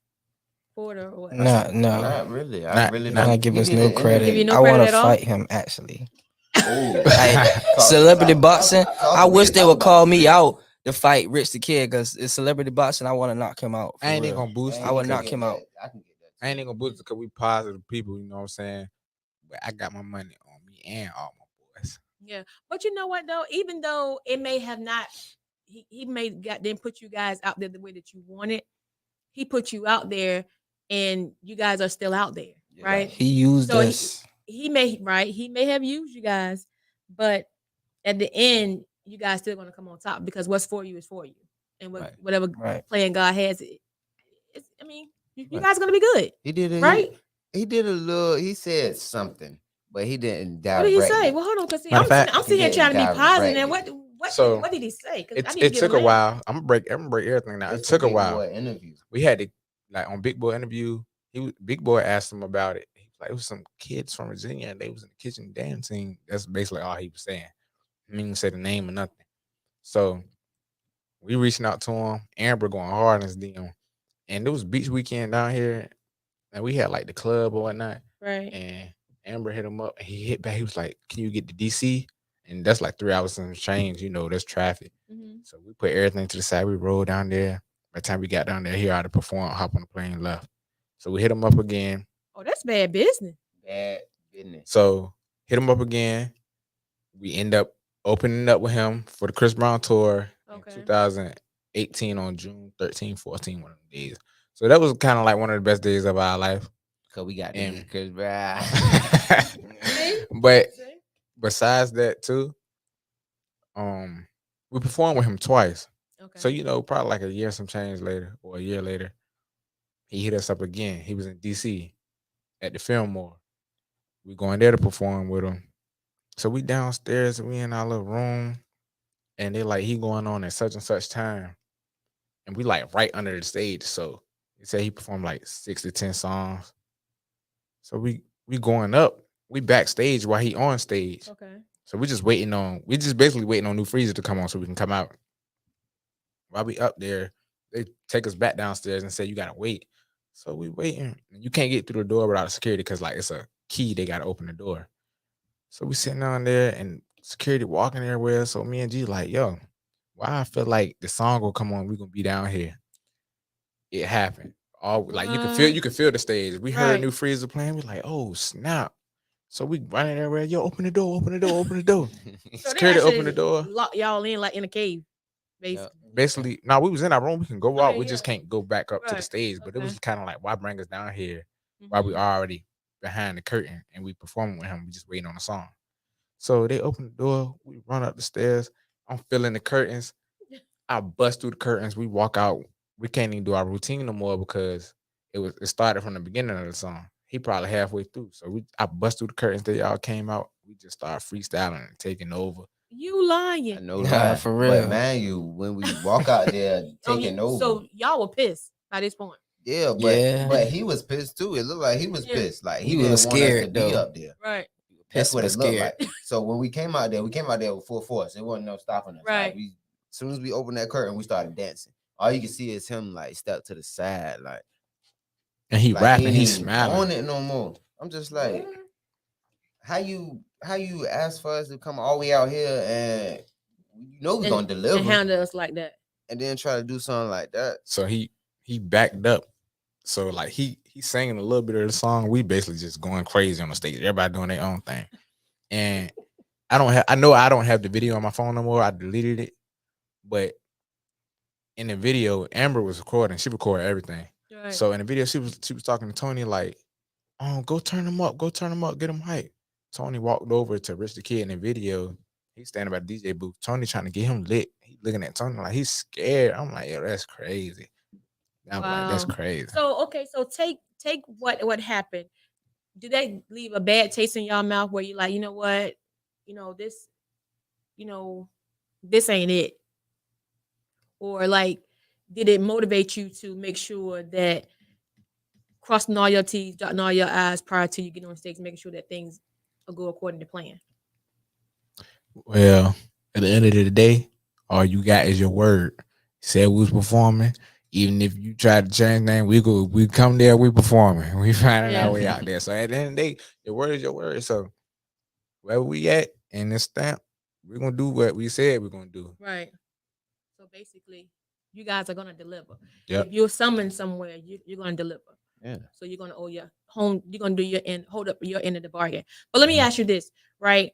[SPEAKER 4] for it or what?
[SPEAKER 7] No, no.
[SPEAKER 6] Not really. I
[SPEAKER 5] Not,
[SPEAKER 6] really
[SPEAKER 7] He don't give
[SPEAKER 6] he
[SPEAKER 7] us
[SPEAKER 6] did
[SPEAKER 7] no
[SPEAKER 6] an
[SPEAKER 7] credit.
[SPEAKER 4] Give you no
[SPEAKER 7] I
[SPEAKER 4] credit
[SPEAKER 7] want to
[SPEAKER 4] at all?
[SPEAKER 7] fight him actually.
[SPEAKER 6] Oh,
[SPEAKER 7] Like, celebrity boxing. I wish they would call me out to fight Rich the Kid, because it's celebrity boxing. I want to knock him out. For
[SPEAKER 5] I ain't
[SPEAKER 7] real.
[SPEAKER 5] gonna boost it.
[SPEAKER 7] I would
[SPEAKER 5] because-
[SPEAKER 7] knock him out.
[SPEAKER 6] I can get that.
[SPEAKER 5] I ain't gonna boost it because we positive people. You know what I'm saying? But I got my money on me and all my boys.
[SPEAKER 4] Yeah, but you know what though? Even though it may have not, he may got didn't put you guys out there the way that you wanted. He put you out there, and you guys are still out there,
[SPEAKER 6] Yeah.
[SPEAKER 4] right?
[SPEAKER 7] He used
[SPEAKER 4] So
[SPEAKER 7] us.
[SPEAKER 4] he may he may have used you guys, but at the end, you guys still gonna come on top because what's for you is for you, and
[SPEAKER 6] Right.
[SPEAKER 4] whatever
[SPEAKER 7] Right.
[SPEAKER 4] plan God has, it's, I mean, you
[SPEAKER 6] Right.
[SPEAKER 4] guys gonna be good,
[SPEAKER 6] He did it.
[SPEAKER 4] right?
[SPEAKER 6] He did a little. He said something, but he didn't
[SPEAKER 4] What did he
[SPEAKER 6] direct.
[SPEAKER 4] say? Well, hold on, because
[SPEAKER 5] Matter of fact,
[SPEAKER 4] I'm sitting here
[SPEAKER 6] he
[SPEAKER 4] trying to be
[SPEAKER 6] didn't
[SPEAKER 4] positive. And
[SPEAKER 6] direct
[SPEAKER 5] So,
[SPEAKER 4] what did he say? Because I
[SPEAKER 5] It
[SPEAKER 4] need to
[SPEAKER 5] it
[SPEAKER 4] get
[SPEAKER 5] took
[SPEAKER 4] him
[SPEAKER 5] a
[SPEAKER 4] in.
[SPEAKER 5] while. I'm gonna break everything now. It
[SPEAKER 6] It's
[SPEAKER 5] took a
[SPEAKER 6] Big
[SPEAKER 5] while.
[SPEAKER 6] Boy interview.
[SPEAKER 5] We had to, like, on Big Boy interview. Big Boy asked him about it. He was like, it was some kids from Virginia and they was in the kitchen dancing. That's basically all he was saying. He didn't even say the name or nothing. So we reaching out to him. Amber going hard in his DM, and it was beach weekend down here, and we had like the club or whatnot.
[SPEAKER 4] Right.
[SPEAKER 5] And Amber hit him up. And he hit back. He was like, "Can you get to DC?" And that's like 3 hours and change. You know, that's traffic.
[SPEAKER 4] Mm-hmm.
[SPEAKER 5] So we put everything to the side. We rolled down there. By the time we got down there, he already performed, hop on the plane, left. So we hit him up again.
[SPEAKER 4] Oh, that's bad business.
[SPEAKER 6] Bad business.
[SPEAKER 5] So hit him up again. We end up opening up with him for the Chris Brown tour
[SPEAKER 4] Okay.
[SPEAKER 5] in 2018 on June 13, 14, one of them days. So that was kind of like one of the best days of our life.
[SPEAKER 6] Cause we got
[SPEAKER 5] And-
[SPEAKER 6] the Chris Brown.
[SPEAKER 5] But
[SPEAKER 4] See?
[SPEAKER 5] besides that too, we performed with him twice.
[SPEAKER 4] Okay.
[SPEAKER 5] So you know, probably like a year some change later or a year later, he hit us up again. He was in DC at the Fillmore. We going there to perform with him. So we downstairs, we in our little room, and they like he going on at such and such time, and we like right under the stage. So he said he performed like 6 to 10 songs. So we going up, we backstage while he on stage.
[SPEAKER 4] Okay.
[SPEAKER 5] So we just basically waiting on New Freezer to come on so we can come out. While we up there, they take us back downstairs and say you gotta wait. So we waiting. You can't get through the door without security because like it's a key. They gotta open the door. So we sitting down there and security walking everywhere. So me and G like, yo, why I feel like the song will come on, we gonna be down here. It happened. All like you can feel the stage. We heard
[SPEAKER 4] Right.
[SPEAKER 5] New Freezer playing. We like, oh snap. So we running everywhere. Yo, open the door, open the door, open the door.
[SPEAKER 4] So
[SPEAKER 5] Security
[SPEAKER 4] they
[SPEAKER 5] opened the door.
[SPEAKER 4] Lock y'all in like in a cave, basically.
[SPEAKER 5] Basically, no, we was in our room. We can go out.
[SPEAKER 4] Okay,
[SPEAKER 5] We just
[SPEAKER 4] yeah.
[SPEAKER 5] can't go back up to the
[SPEAKER 4] Right.
[SPEAKER 5] stage. But it was
[SPEAKER 4] Okay.
[SPEAKER 5] kind of like, why bring us down here while we
[SPEAKER 4] Mhm.
[SPEAKER 5] already behind the curtain and we performing with him? We just waiting on the song. So they open the door. We run up the stairs. I'm feeling the curtains. I bust through the curtains. We walk out. We can't even do our routine no more because it started from the beginning of the song. He probably halfway through. So I bust through the curtains. They all came out. We just started freestyling and taking over.
[SPEAKER 4] You lying?
[SPEAKER 6] I know
[SPEAKER 7] Nah,
[SPEAKER 6] that.
[SPEAKER 7] for
[SPEAKER 6] But
[SPEAKER 7] real.
[SPEAKER 6] man, when we walk out there taking over.
[SPEAKER 4] So y'all were pissed by this point.
[SPEAKER 6] Yeah,
[SPEAKER 7] Yeah.
[SPEAKER 6] but he was pissed too. It looked like he was
[SPEAKER 4] Yeah.
[SPEAKER 6] pissed. Like
[SPEAKER 7] He
[SPEAKER 6] he
[SPEAKER 7] was
[SPEAKER 6] didn't want us to
[SPEAKER 7] scared,
[SPEAKER 6] be
[SPEAKER 7] though.
[SPEAKER 6] up there.
[SPEAKER 4] Right.
[SPEAKER 6] That's
[SPEAKER 7] Pissed
[SPEAKER 6] what
[SPEAKER 7] and
[SPEAKER 6] it looked
[SPEAKER 7] scared.
[SPEAKER 6] like. So when we came out there with full force. There wasn't no stopping us.
[SPEAKER 4] Right.
[SPEAKER 6] Like, as soon as we opened that curtain, we started dancing. All you can see is him like step to the side, like
[SPEAKER 5] And he
[SPEAKER 6] like
[SPEAKER 5] rapping,
[SPEAKER 6] he
[SPEAKER 5] he's
[SPEAKER 6] ain't
[SPEAKER 5] smiling.
[SPEAKER 6] on it no more. I'm just like, how you ask for us to come all the way out here and you know we're gonna deliver
[SPEAKER 4] and handle us like that.
[SPEAKER 6] and then try to do something like that.
[SPEAKER 5] So he backed up. So like he's singing a little bit of the song. We basically just going crazy on the stage. Everybody doing their own thing. And I know I don't have the video on my phone no more. I deleted it. But in the video, Amber was recording. She recorded everything.
[SPEAKER 4] Right.
[SPEAKER 5] So in the video, she was talking to Tony like, "Oh, go turn them up, get them hype." Tony walked over to Rich the Kid in the video. He's standing by the DJ booth. Tony trying to get him lit. He looking at Tony like he's scared. I'm like, yo, that's crazy. I'm like, that's crazy.
[SPEAKER 4] So okay, so take what happened. Did that leave a bad taste in y'all mouth where you like, you know what, this, this ain't it, or like, did it motivate you to make sure that crossing all your T's, dotting all your I's prior to you getting on stage, making sure that things will go according to plan?
[SPEAKER 5] Well, at the end of the day, all you got is your word. Said we was performing. Even if you try to change name, we come there, we performing. We finding our way out there. So at the end of the day, your word is your word. So wherever we at in this stamp, we're gonna do what we said we're gonna do.
[SPEAKER 4] Right. So basically, you guys are gonna deliver.
[SPEAKER 5] Yep.
[SPEAKER 4] If you're summoned somewhere, you're gonna deliver.
[SPEAKER 6] Yeah.
[SPEAKER 4] So you're gonna owe your home. You're gonna do your end, hold up your end of the bargain. But let me ask you this, right?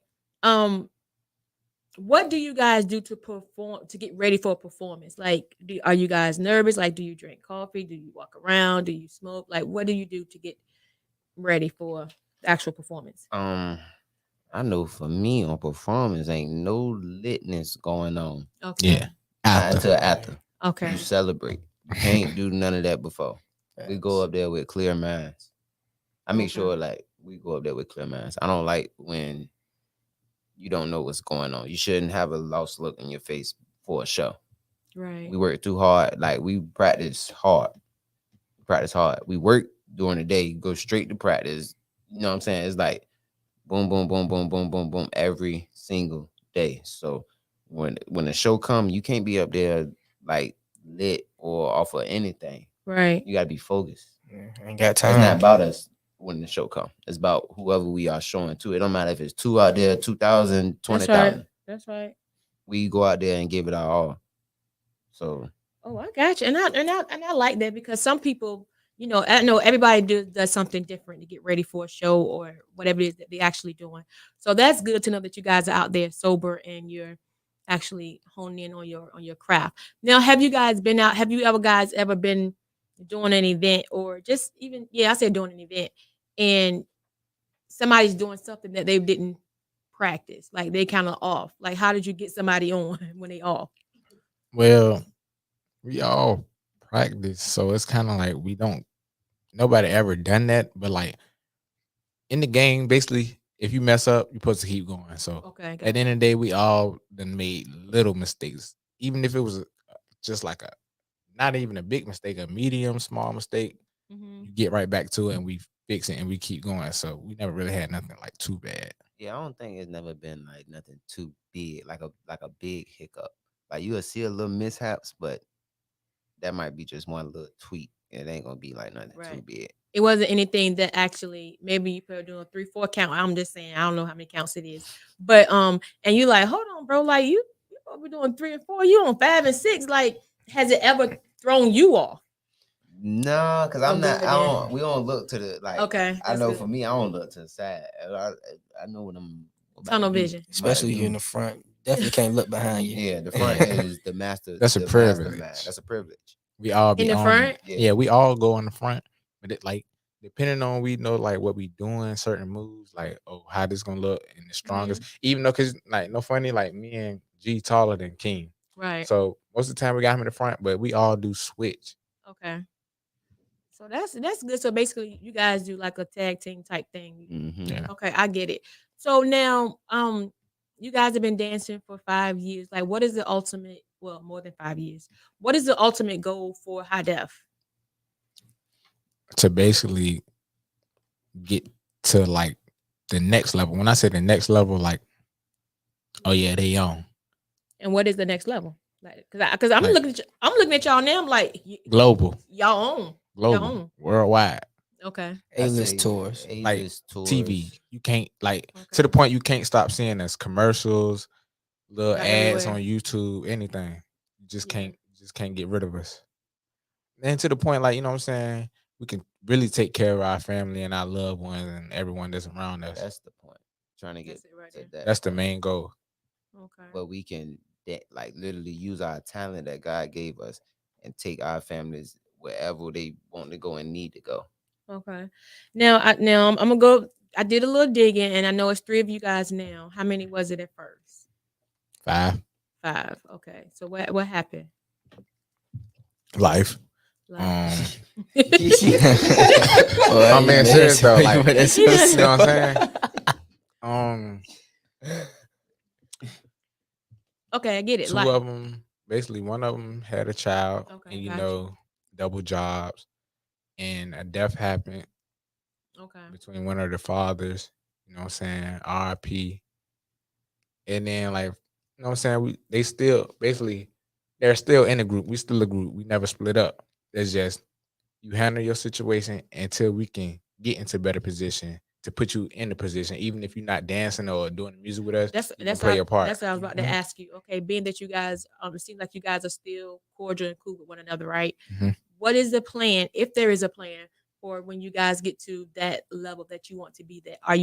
[SPEAKER 4] What do you guys do to perform, to get ready for a performance? Like, are you guys nervous? Like, do you drink coffee? Do you walk around? Do you smoke? Like, what do you do to get ready for the actual performance?
[SPEAKER 6] I know for me on performance ain't no litness going on.
[SPEAKER 4] Okay.
[SPEAKER 5] Yeah.
[SPEAKER 6] After.
[SPEAKER 4] Okay.
[SPEAKER 6] You celebrate. You can't do none of that before. We go up there with clear minds. I make sure like we go up there with clear minds. I don't like when you don't know what's going on. You shouldn't have a lost look in your face for a show.
[SPEAKER 4] Right.
[SPEAKER 6] We work too hard. Like we practice hard. We work during the day, go straight to practice. You know what I'm saying? It's like boom, boom, boom, boom, boom, boom, boom every single day. So when the show come, you can't be up there like lit or off of anything.
[SPEAKER 4] Right.
[SPEAKER 6] You gotta be focused.
[SPEAKER 7] Ain't got time.
[SPEAKER 6] It's not about us when the show come. It's about whoever we are showing to. It don't matter if it's 2 out there, 2,000, 20,000.
[SPEAKER 4] That's right.
[SPEAKER 6] We go out there and give it our all. So.
[SPEAKER 4] Oh, I got you, and I like that, because some people, I know everybody does something different to get ready for a show or whatever it is that they're actually doing. So that's good to know that you guys are out there sober and you're actually honing in on your craft. Now, have you guys been out? Have you ever been doing an event, or just even, I said doing an event, and somebody's doing something that they didn't practice, like they kind of off? Like, how did you get somebody on when they off?
[SPEAKER 5] Well, we all practice, so it's kind of like nobody ever done that, but like in the game, basically, if you mess up, you're supposed to keep going. So at the end of the day, we all done made little mistakes, even if it was just like not even a big mistake, a medium, small mistake. You get right back to it, and we fix it, and we keep going. So we never really had nothing like too bad.
[SPEAKER 6] Yeah, I don't think it's never been like nothing too big, like a big hiccup. Like you'll see a little mishaps, but that might be just one little tweak. It ain't gonna be like nothing too big.
[SPEAKER 4] It wasn't anything that actually, maybe you could do a 3-4 count. I'm just saying, I don't know how many counts it is, but and you like, hold on, bro, like you probably doing 3 and 4, you on 5 and 6. Like, has it ever thrown you off?
[SPEAKER 6] No, because we don't look to the like.
[SPEAKER 4] Okay,
[SPEAKER 6] I know
[SPEAKER 4] good.
[SPEAKER 6] for me, I don't look to the side. I know what I'm
[SPEAKER 4] tunnel vision,
[SPEAKER 7] especially you in the front. Definitely can't look behind you.
[SPEAKER 6] Yeah, the front is the master.
[SPEAKER 5] That's a privilege.
[SPEAKER 6] That's a privilege.
[SPEAKER 5] We all be
[SPEAKER 4] in the
[SPEAKER 5] on
[SPEAKER 4] front.
[SPEAKER 5] Yeah, we all go on the front, but it like depending on we know like what we doing, certain moves, like how this gonna look in the strongest. Even though, cause like no funny, like me and G taller than King,
[SPEAKER 4] right?
[SPEAKER 5] So most of the time we got him in the front, but we all do switch.
[SPEAKER 4] Okay. So that's good. So basically, you guys do like a tag team type thing.
[SPEAKER 5] Yeah.
[SPEAKER 4] Okay, I get it. So now, you guys have been dancing for 5 years. Like, what is the ultimate? Well, more than 5 years. What is the ultimate goal for Hydef?
[SPEAKER 5] To basically get to like the next level. When I say the next level, like, oh yeah, they on.
[SPEAKER 4] And what is the next level? Like, because I'm looking at y'all now. I'm like,
[SPEAKER 5] global.
[SPEAKER 4] Y'all own.
[SPEAKER 5] Global.
[SPEAKER 4] Y'all own.
[SPEAKER 5] Worldwide.
[SPEAKER 4] Okay.
[SPEAKER 7] A-list tours.
[SPEAKER 5] like
[SPEAKER 6] A-list tours.
[SPEAKER 5] TV. You can't like
[SPEAKER 4] Okay.
[SPEAKER 5] to the point you can't stop seeing us commercials, little
[SPEAKER 4] Right,
[SPEAKER 5] ads
[SPEAKER 4] everywhere.
[SPEAKER 5] on YouTube, anything. You just
[SPEAKER 4] Yeah.
[SPEAKER 5] can't get rid of us. And to the point, like, you know what I'm saying, we can really take care of our family and our loved ones and everyone that's around us.
[SPEAKER 6] That's the point. Trying to get
[SPEAKER 4] That's it right
[SPEAKER 6] to
[SPEAKER 4] there.
[SPEAKER 6] that.
[SPEAKER 5] That's the
[SPEAKER 6] point
[SPEAKER 5] main goal.
[SPEAKER 4] Okay.
[SPEAKER 6] where we can like literally use our talent that God gave us and take our families wherever they want to go and need to go.
[SPEAKER 4] Okay. Now, I'm gonna go. I did a little digging, and I know it's 3 of you guys now. How many was it at first?
[SPEAKER 5] 5.
[SPEAKER 4] 5. Okay. So what happened?
[SPEAKER 5] Life.
[SPEAKER 4] Like,
[SPEAKER 5] I'm being serious though. Like,
[SPEAKER 7] But it's
[SPEAKER 5] you know
[SPEAKER 7] so-
[SPEAKER 5] what I'm saying?
[SPEAKER 4] okay, I get it.
[SPEAKER 5] 2
[SPEAKER 4] Like,
[SPEAKER 5] of them, basically, one of them had a child,
[SPEAKER 4] Okay,
[SPEAKER 5] and
[SPEAKER 4] gotcha.
[SPEAKER 5] double jobs, and a death happened
[SPEAKER 4] okay.
[SPEAKER 5] between one of the fathers. You know what I'm saying? RP. And then, like, you know what I'm saying? They still basically they're still in the group. We still a group. We never split up. It's just you handle your situation until we can get into better position to put you in the position, even if you're not dancing or doing the music with us. You can play your part.
[SPEAKER 4] That's what I was about to ask you. Okay, being that you guys, it seems like you guys are still cordial and cool with one another, right?
[SPEAKER 5] Mhm.
[SPEAKER 4] What is the plan, if there is a plan, for when you guys get to that level that you want to be? That are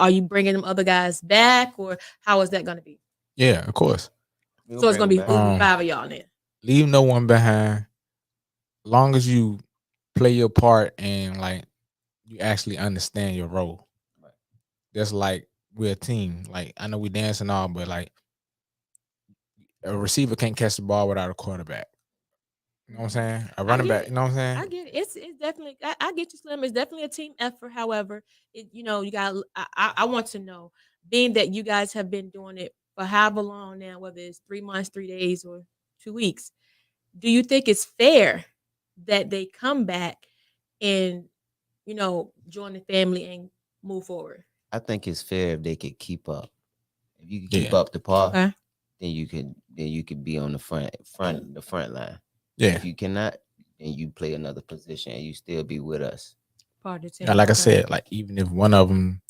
[SPEAKER 4] you bringing them other guys back, or how is that going to be?
[SPEAKER 5] Yeah, of course.
[SPEAKER 6] We'll
[SPEAKER 4] So it's
[SPEAKER 6] bring
[SPEAKER 4] going to be
[SPEAKER 6] them back.
[SPEAKER 4] 5 of y'all then.
[SPEAKER 5] Leave no one behind. Long as you play your part and like you actually understand your role.
[SPEAKER 6] Right.
[SPEAKER 5] That's like we're a team. Like I know we dance and all, but like a receiver can't catch the ball without a quarterback. You know what I'm saying? A running
[SPEAKER 4] get
[SPEAKER 5] back.
[SPEAKER 4] it.
[SPEAKER 5] You know what I'm saying?
[SPEAKER 4] I get it. It's definitely. I get you, Slim. It's definitely a team effort. However, you got. I want to know, being that you guys have been doing it for however long now, whether it's 3 months, 3 days, or 2 weeks. Do you think it's fair that they come back and join the family and move forward?
[SPEAKER 6] I think it's fair if they could keep up. If you could keep
[SPEAKER 5] Yeah.
[SPEAKER 6] up the par,
[SPEAKER 4] Okay.
[SPEAKER 6] then you could be on the front line.
[SPEAKER 5] Yeah.
[SPEAKER 6] If you cannot, then you play another position and you still be with us.
[SPEAKER 4] Part of the team.
[SPEAKER 5] Yeah, like I
[SPEAKER 4] okay.
[SPEAKER 5] said, like even if one of them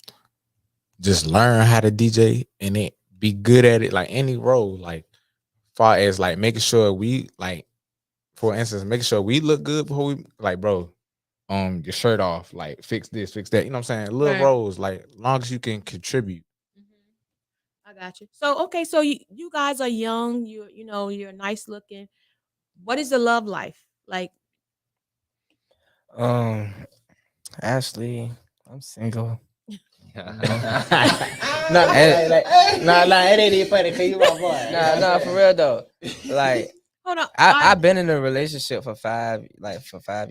[SPEAKER 5] just learn how to DJ and it be good at it, like any role, like far as like making sure we like, for instance, making sure we look good before we like, bro, your shirt off, like fix this, fix that. You know what I'm saying? Little
[SPEAKER 4] Right.
[SPEAKER 5] roles, like long as you can contribute.
[SPEAKER 4] I got you. So okay, so you guys are young. You're nice looking. What is the love life like?
[SPEAKER 7] Actually, I'm single.
[SPEAKER 6] Nah,
[SPEAKER 7] it
[SPEAKER 6] ain't even funny because you my boy.
[SPEAKER 7] Nah, for real though. Like
[SPEAKER 4] Hold on.
[SPEAKER 7] I've been in a relationship for 5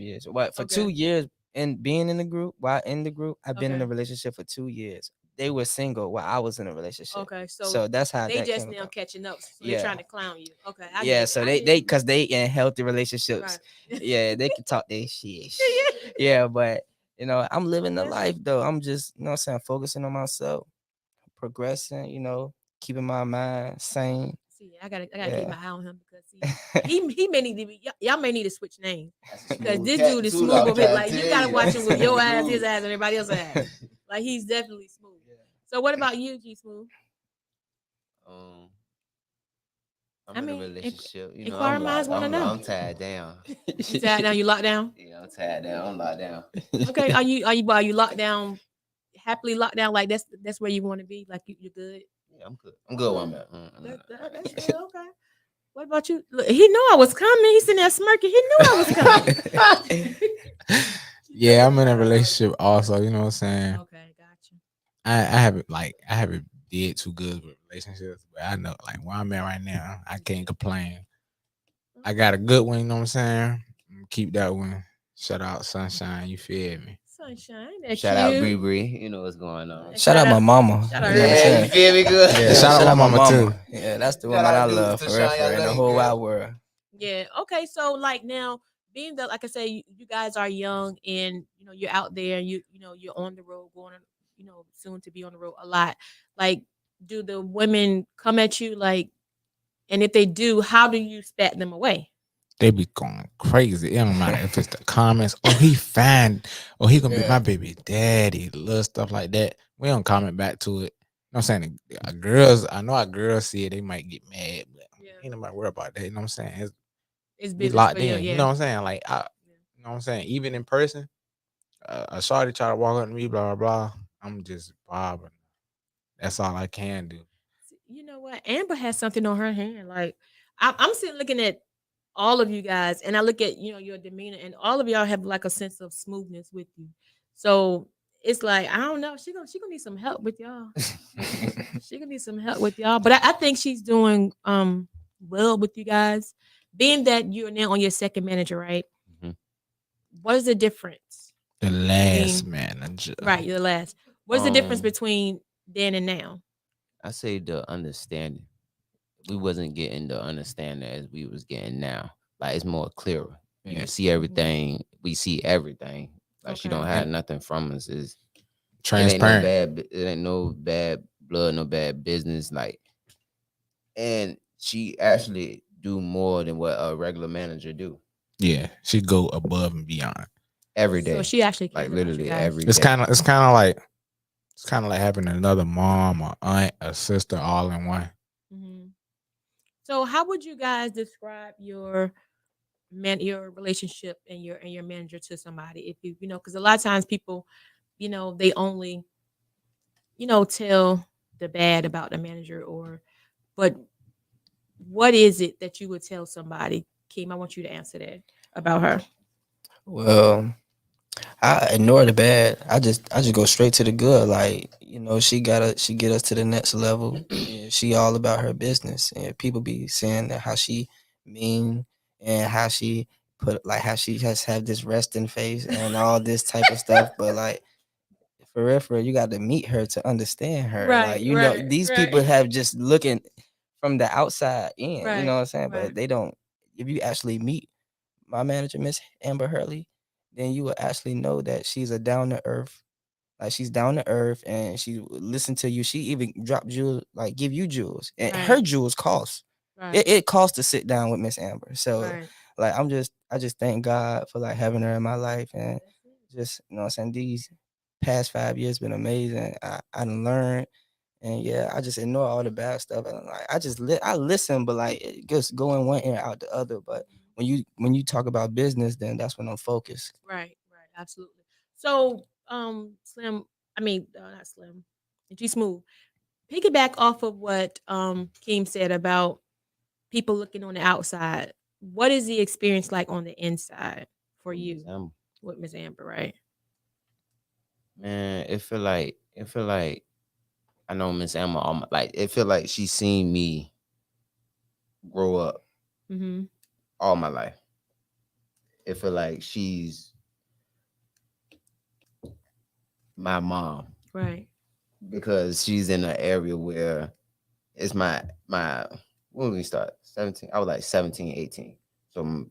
[SPEAKER 7] years. What for
[SPEAKER 4] Okay.
[SPEAKER 7] 2 years and being in the group, while in the group, I've been in
[SPEAKER 4] Okay.
[SPEAKER 7] a relationship for 2 years. They were single while I was in a relationship.
[SPEAKER 4] Okay,
[SPEAKER 7] So that's how
[SPEAKER 4] they
[SPEAKER 7] that
[SPEAKER 4] just
[SPEAKER 7] came
[SPEAKER 4] now
[SPEAKER 7] about.
[SPEAKER 4] catching up. So
[SPEAKER 7] Yeah.
[SPEAKER 4] they're trying to clown you. Okay, I
[SPEAKER 7] Yeah,
[SPEAKER 4] get it.
[SPEAKER 7] so
[SPEAKER 4] I
[SPEAKER 7] they
[SPEAKER 4] get it.
[SPEAKER 7] because they in healthy relationships.
[SPEAKER 4] Right.
[SPEAKER 7] Yeah, they can talk their shit. Yeah, but I'm living the
[SPEAKER 4] That's-
[SPEAKER 7] life though. I'm just, what I'm saying, focusing on myself, progressing, keeping my mind sane.
[SPEAKER 4] See, I gotta keep
[SPEAKER 7] Yeah.
[SPEAKER 4] my eye on him because he may need to be. Y'all may need to switch names because
[SPEAKER 6] smooth
[SPEAKER 4] this
[SPEAKER 6] cat
[SPEAKER 4] dude is
[SPEAKER 6] too,
[SPEAKER 4] smooth.
[SPEAKER 6] though, I'm
[SPEAKER 4] Over it.
[SPEAKER 6] trying
[SPEAKER 4] Like
[SPEAKER 6] to
[SPEAKER 4] you
[SPEAKER 6] tell
[SPEAKER 4] gotta
[SPEAKER 6] you.
[SPEAKER 4] watch him with your ass,
[SPEAKER 6] Smooth.
[SPEAKER 4] his ass, and everybody else's ass. Like he's definitely smooth. So what about you, G Smooth?
[SPEAKER 6] I'm in a relationship.
[SPEAKER 4] inquiring minds wanna know.
[SPEAKER 6] I'm tied down.
[SPEAKER 4] You tied down? You locked down?
[SPEAKER 6] Yeah, I'm tied down. I'm locked down.
[SPEAKER 4] Okay. Are you locked down? Happily locked down? Like that's where you want to be? Like you're good?
[SPEAKER 6] Yeah, I'm good. I'm good where I'm at.
[SPEAKER 4] That's good. Okay. What about you? Look, he knew I was coming. He's sitting there smirking. He knew I was coming.
[SPEAKER 5] Yeah, I'm in a relationship also. You know what I'm saying?
[SPEAKER 4] Okay, gotcha.
[SPEAKER 5] I haven't did too good with relationships, but I know like where I'm at right now, I can't complain. I got a good one. You know what I'm saying? I'm gonna keep that one. Shout out Sunshine. You feel me?
[SPEAKER 4] Sunshine. That
[SPEAKER 6] Shout out
[SPEAKER 4] cute.
[SPEAKER 6] Bree Bree. You know what's going on.
[SPEAKER 7] Shout out my mama.
[SPEAKER 4] Shout out
[SPEAKER 7] You know what I'm
[SPEAKER 4] her.
[SPEAKER 7] saying?
[SPEAKER 6] You feel me good?
[SPEAKER 7] Yeah,
[SPEAKER 5] shout out my mama too.
[SPEAKER 7] Yeah, that's the
[SPEAKER 6] Shout
[SPEAKER 7] woman
[SPEAKER 6] out
[SPEAKER 7] I
[SPEAKER 6] dudes
[SPEAKER 7] love
[SPEAKER 6] to
[SPEAKER 7] for real,
[SPEAKER 6] Shine,
[SPEAKER 7] for real,
[SPEAKER 6] I
[SPEAKER 7] in the
[SPEAKER 6] love
[SPEAKER 7] whole
[SPEAKER 6] you,
[SPEAKER 7] wide
[SPEAKER 6] girl.
[SPEAKER 7] world.
[SPEAKER 4] Yeah. Okay. So like now, being that like I say, you guys are young and you're out there. You're on the road, going soon to be on the road a lot. Like, do the women come at you like? And if they do, how do you spat them away?
[SPEAKER 5] they be going crazy. It don't matter if it's the comments. Oh, he fine. Oh, he gonna be my baby daddy. Little stuff like that. We don't comment back to it. You know what I'm saying? Girls, I know our girls see it, they might get mad, but ain't nobody worry about that. You know what I'm saying?
[SPEAKER 4] It's
[SPEAKER 5] We
[SPEAKER 4] business
[SPEAKER 5] locked
[SPEAKER 4] for you,
[SPEAKER 5] in. You know what I'm saying? Like, you know what I'm saying? Even in person, a shawty try to walk up to me, blah, blah, blah. I'm just bobbing. That's all I can do.
[SPEAKER 4] You know what? Amber has something on her hand. Like I'm sitting looking at all of you guys, and I look at your demeanor, and all of y'all have like a sense of smoothness with you. So it's like I don't know. She gonna need some help with y'all. She gonna need some help with y'all. But I think she's doing well with you guys. Being that you're now on your second manager, right?
[SPEAKER 6] Mhm.
[SPEAKER 4] What is the difference?
[SPEAKER 5] The last manager.
[SPEAKER 4] Right, you're the last. What's the difference between then and now?
[SPEAKER 6] I say the understanding. We wasn't getting the understanding as we was getting now. Like it's more clearer. You
[SPEAKER 5] Yeah.
[SPEAKER 6] can see everything. We see everything. Like she
[SPEAKER 4] Okay.
[SPEAKER 6] don't have nothing from us. It ain't
[SPEAKER 5] Transparent.
[SPEAKER 6] it ain't no bad blood, no bad business. Like, and she actually do more than what a regular manager do
[SPEAKER 5] Yeah, she go above and beyond.
[SPEAKER 6] every day.
[SPEAKER 4] So she actually
[SPEAKER 6] like
[SPEAKER 4] cares about you
[SPEAKER 6] literally
[SPEAKER 4] guys.
[SPEAKER 6] every
[SPEAKER 5] It's
[SPEAKER 6] day.
[SPEAKER 5] kind of like having another mom, or aunt, a sister, all in one.
[SPEAKER 4] Mhm. So how would you guys describe your relationship and your manager to somebody? If because a lot of times people, they only tell the bad about the manager, but what is it that you would tell somebody? Kim, I want you to answer that about her.
[SPEAKER 7] Well, I ignore the bad. I just go straight to the good. Like, she get us to the next level. And she all about her business. And people be saying that how she mean and how she how she just have this resting face and all this type of stuff. But like for real, you got to meet her to understand her. Like, these people have just looking from the outside in, you know what I'm saying? But they don't, if you actually meet my manager, Miss Amber Hurley, then you will actually know that she's a down to earth. Like, she's down to earth and she will listen to you. She even drop jewels, like give you jewels. And her jewels cost. It costs to sit down with Miss Amber. So like I just thank God for like having her in my life, and just what I'm saying, these past 5 years been amazing. I done learned, and yeah, I just ignore all the bad stuff, and like I listen, but like it just go in one ear out the other. But when you talk about business, then that's when I'm focused.
[SPEAKER 4] Right, absolutely. So, Slim, I mean, not Slim, G Smooth. Piggyback off of what Keem said about people looking on the outside. What is the experience like on the inside for you with Miss Amber? Right.
[SPEAKER 6] Man, it feel like I know Miss Emma. Like it feel like she seen me grow up
[SPEAKER 4] Mm-hmm.
[SPEAKER 6] all my life. It feel like she's my mom,
[SPEAKER 4] Right.
[SPEAKER 6] because she's in an area where it's my when we start 17. I was like 17, 18. So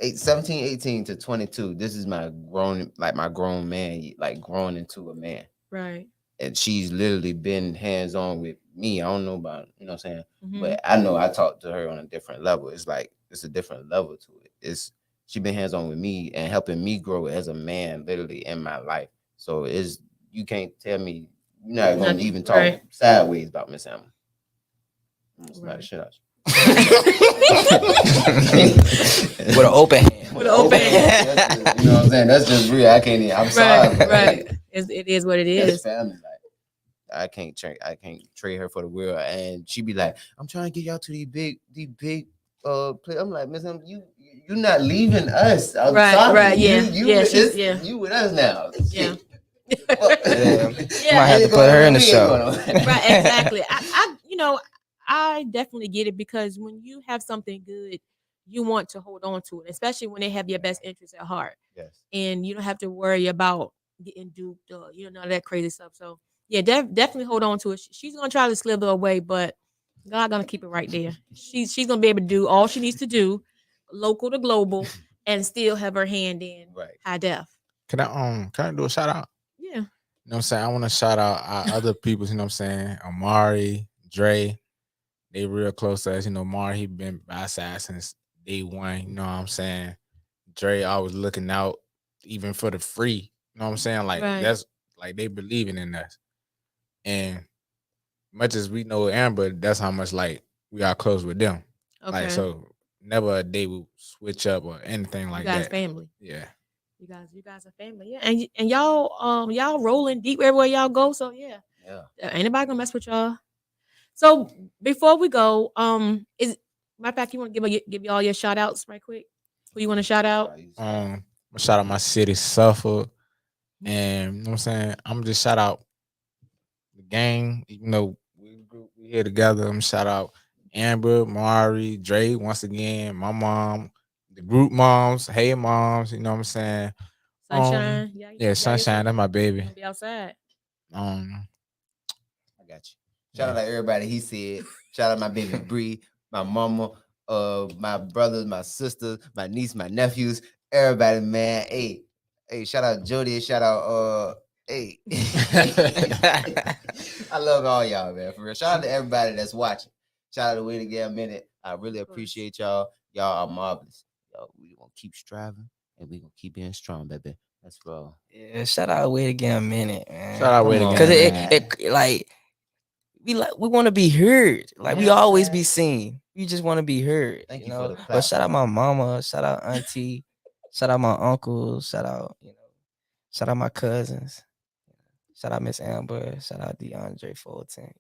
[SPEAKER 6] 17, 18 to 22. This is my grown man, like grown into a man.
[SPEAKER 4] Right.
[SPEAKER 6] And she's literally been hands on with me. I don't know about, you know what I'm saying?
[SPEAKER 4] Mhm.
[SPEAKER 6] But I know I talk to her on a different level. It's like it's a different level to it. She been hands on with me and helping me grow as a man literally in my life. So you can't tell me you're not gonna even talk sideways about Miss Emma. It's not shit out
[SPEAKER 7] With an open hand.
[SPEAKER 4] With an open hand.
[SPEAKER 6] you know what I'm saying? That's just real. I can't even. I'm sorry. But
[SPEAKER 4] Right. It is what it is.
[SPEAKER 6] It's family. Like I can't trade her for the world. And she be like, I'm trying to get y'all to these big play. I'm like, Miss Emma, you're not leaving us. I'm sorry.
[SPEAKER 4] Right. Yeah.
[SPEAKER 6] You with us now.
[SPEAKER 4] Yeah.
[SPEAKER 7] Might have to put her in the show.
[SPEAKER 4] Right. Exactly. I definitely get it, because when you have something good, you want to hold on to it, especially when they have your best interests at heart.
[SPEAKER 6] Yes.
[SPEAKER 4] And you don't have to worry about getting duped or none of that crazy stuff. So yeah, definitely hold on to it. She's gonna try to slither away, but God gonna keep it right there. She's gonna be able to do all she needs to do, local to global, and still have her hand in Hydef.
[SPEAKER 5] Can I do a shout out?
[SPEAKER 4] Yeah.
[SPEAKER 5] You know what I'm saying? I want to shout out our other people, you know what I'm saying? Amari, Dre, they real close to us. You know, Amari, he been by our side since day one. You know what I'm saying? Dre always looking out, even for the free. You know what I'm saying? Like
[SPEAKER 4] Right.
[SPEAKER 5] that's like they believing in us. And much as we know Amber, that's how much like we are close with them.
[SPEAKER 4] Okay.
[SPEAKER 5] Like so, never a day we switch up or anything like
[SPEAKER 4] you guys
[SPEAKER 5] that.
[SPEAKER 4] family.
[SPEAKER 5] Yeah.
[SPEAKER 4] You guys are family. Yeah. And y'all rolling deep everywhere y'all go. So yeah.
[SPEAKER 6] Yeah.
[SPEAKER 4] Anybody gonna mess with y'all? So before we go, is matter of fact, you want to give y'all your shout outs right quick? Who you want to shout out?
[SPEAKER 5] Shout out my city, Suffolk, and you know what I'm saying. I'm just shout out the gang. Even though we here together, I'm shout out Amber, Mari, Dre once again, my mom, the group moms, hey moms. You know what I'm saying.
[SPEAKER 4] Sunshine.
[SPEAKER 5] Yeah, Sunshine. That's my baby.
[SPEAKER 4] Gonna be outside.
[SPEAKER 6] I got you. Shout out to everybody. He said, shout out my baby Bree, my mama, my brothers, my sisters, my niece, my nephews, everybody, man. Hey, shout out Jody. Shout out, hey. I love all y'all, man. For real. Shout out to everybody that's watching. Shout out to Way to Get a Minute. I really appreciate y'all. Y'all are marvelous. Y'all, we gonna keep striving and we gonna keep being strong, baby. That's for all.
[SPEAKER 7] Yeah, shout out Way to Get a Minute, man.
[SPEAKER 5] Shout out Way to Get
[SPEAKER 7] Because
[SPEAKER 5] a Minute.
[SPEAKER 7] it like we want to be heard. Like we always be seen. We just want to be heard.
[SPEAKER 6] Thank
[SPEAKER 7] you
[SPEAKER 6] you for
[SPEAKER 7] know.
[SPEAKER 6] the
[SPEAKER 7] But shout out my
[SPEAKER 6] platform.
[SPEAKER 7] mama. Shout out auntie. Shout out my uncle. Shout out Shout out my cousins. Shout out Miss Amber. Shout out DeAndre Fulton.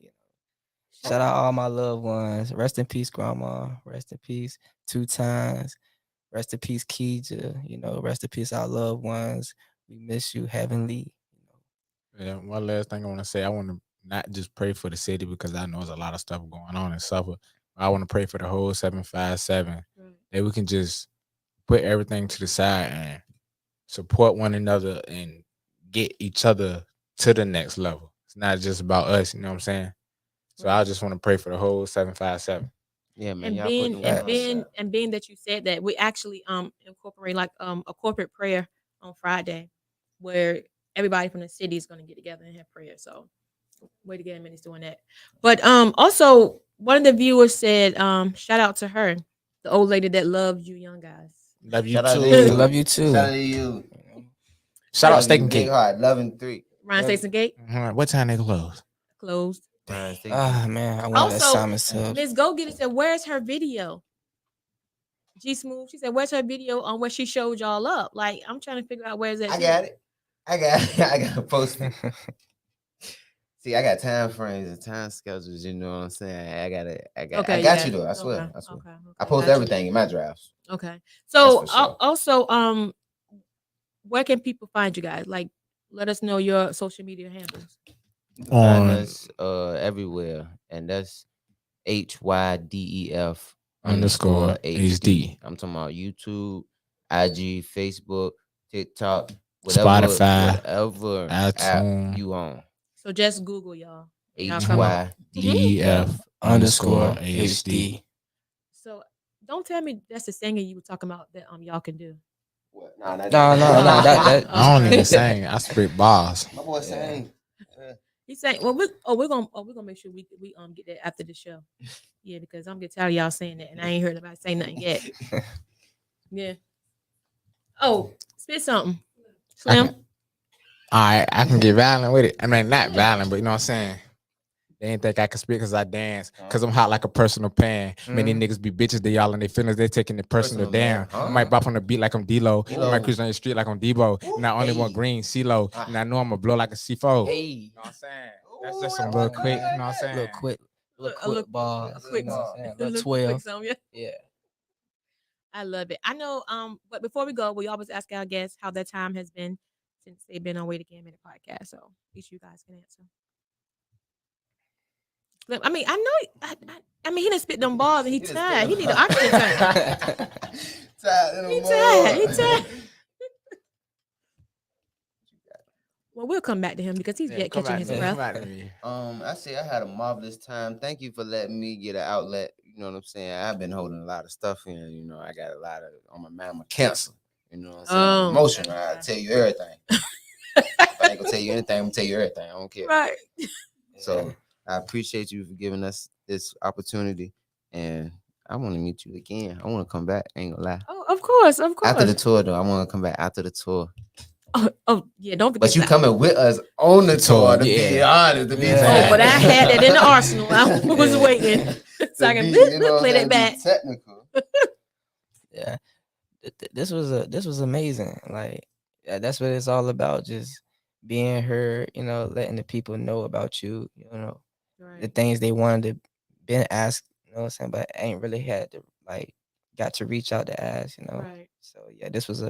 [SPEAKER 7] Shout out all my loved ones. Rest in peace, grandma. Rest in peace, 2 times. Rest in peace, Keija. Rest in peace, our loved ones. We miss you, heavenly.
[SPEAKER 5] Yeah, one last thing I want to say. I want to not just pray for the city because I know there's a lot of stuff going on in Suffolk. I want to pray for the whole 757 that we can just put everything to the side and support one another and get each other to the next level. It's not just about us, you know what I'm saying? So I just want to pray for the whole 757.
[SPEAKER 6] Yeah, man.
[SPEAKER 4] And being that you said that, we actually incorporate like a corporate prayer on Friday where everybody from the city is going to get together and have prayer. So Way to Get a Minute's doing that. But also one of the viewers said shout out to her, the old lady that loves you young guys.
[SPEAKER 5] Love you
[SPEAKER 6] Shout out
[SPEAKER 5] too.
[SPEAKER 6] to you.
[SPEAKER 7] Love you too.
[SPEAKER 6] Shout out to you.
[SPEAKER 5] Shout out Steak
[SPEAKER 6] you,
[SPEAKER 5] and
[SPEAKER 6] Big
[SPEAKER 5] Cake.
[SPEAKER 6] Heart, loving 3.
[SPEAKER 4] Ryan Steaks and Gate
[SPEAKER 5] What time they close?
[SPEAKER 4] closed.
[SPEAKER 7] Man, I wanted
[SPEAKER 4] Also,
[SPEAKER 7] Simon Sub.
[SPEAKER 4] Miss Go Get It said, "Where's her video?" G Smooth. She said, "Where's her video on where she showed y'all up?" Like, I'm trying to figure out where's that.
[SPEAKER 6] I got it. I got to post it. See, I got time frames and time schedules. You know what I'm saying? I got you though. I swear.
[SPEAKER 4] Okay.
[SPEAKER 6] I post
[SPEAKER 4] Got
[SPEAKER 6] everything in my drafts.
[SPEAKER 4] Okay. So
[SPEAKER 6] That's for sure.
[SPEAKER 4] also, where can people find you guys? Like, let us know your social media handles.
[SPEAKER 6] You can find us everywhere, and that's HYDEF
[SPEAKER 5] _HD.
[SPEAKER 6] _HD. I'm talking about YouTube, IG, Facebook, TikTok, whatever
[SPEAKER 5] Spotify,
[SPEAKER 6] app you on.
[SPEAKER 4] So just Google y'all.
[SPEAKER 5] HYDEF _HD.
[SPEAKER 4] So don't tell me that's the singing you were talking about that y'all can do.
[SPEAKER 6] What?
[SPEAKER 7] No. That
[SPEAKER 5] I don't even sing. I spit bars.
[SPEAKER 6] My boy sang.
[SPEAKER 4] He's saying, "Well, we're gonna make sure we get that after the show." Yeah, because I'm getting tired of y'all saying that, and I ain't heard nobody say nothing yet. Yeah. Oh, spit something, Slim.
[SPEAKER 5] I can get violent with it. I mean, not violent, but you know what I'm saying. They ain't think I can spit because I dance, because I'm hot like a personal pan. Many niggas be bitches, they all in their feelings, they taking it personal down. I might bop on the beat like I'm D-Lo. I might cruise on the street like I'm Debo. And I only want green, CeeLo. And I know I'm going to blow like a C4.
[SPEAKER 7] Hey.
[SPEAKER 5] You know what I'm saying? That's just some little quick, you know what I'm saying?
[SPEAKER 7] Little quick bars.
[SPEAKER 4] A quick,
[SPEAKER 7] Little 12.
[SPEAKER 4] Yeah. I love it. I know. But before we go, we always ask our guests how their time has been since they've been on Way to Get a Minute podcast. So each of you guys can answer. I mean, I know. I mean, he done spit them balls and he tired. He need an oxygen tank. He tired. Well, we'll come back to him because he's yet catching his breath.
[SPEAKER 6] I say I had a marvelous time. Thank you for letting me get an outlet. You know what I'm saying? I've been holding a lot of stuff in. You know, I got a lot of on my mind. My cancer. You know what I'm saying? Emotional. I'll tell you everything. If I ain't gonna tell you anything, I'm gonna tell you everything. I don't care.
[SPEAKER 4] Right.
[SPEAKER 6] So I appreciate you for giving us this opportunity, and I want to meet you again. I want to come back. Ain't gonna lie.
[SPEAKER 4] Oh, of course, of course.
[SPEAKER 6] After the tour, though, I want to come back after the tour.
[SPEAKER 4] Oh, yeah, don't forget.
[SPEAKER 6] But you coming with us on the tour, to be honest, to be fair.
[SPEAKER 4] Oh, but I had that in the arsenal. I was waiting so I can play that back.
[SPEAKER 6] Technical.
[SPEAKER 7] Yeah, this was amazing. Like that's what it's all about. Just being heard, letting the people know about you. The things they wanted to been asked. You know what I'm saying, but ain't really had to got to reach out to ask.
[SPEAKER 4] Right.
[SPEAKER 7] So yeah, this was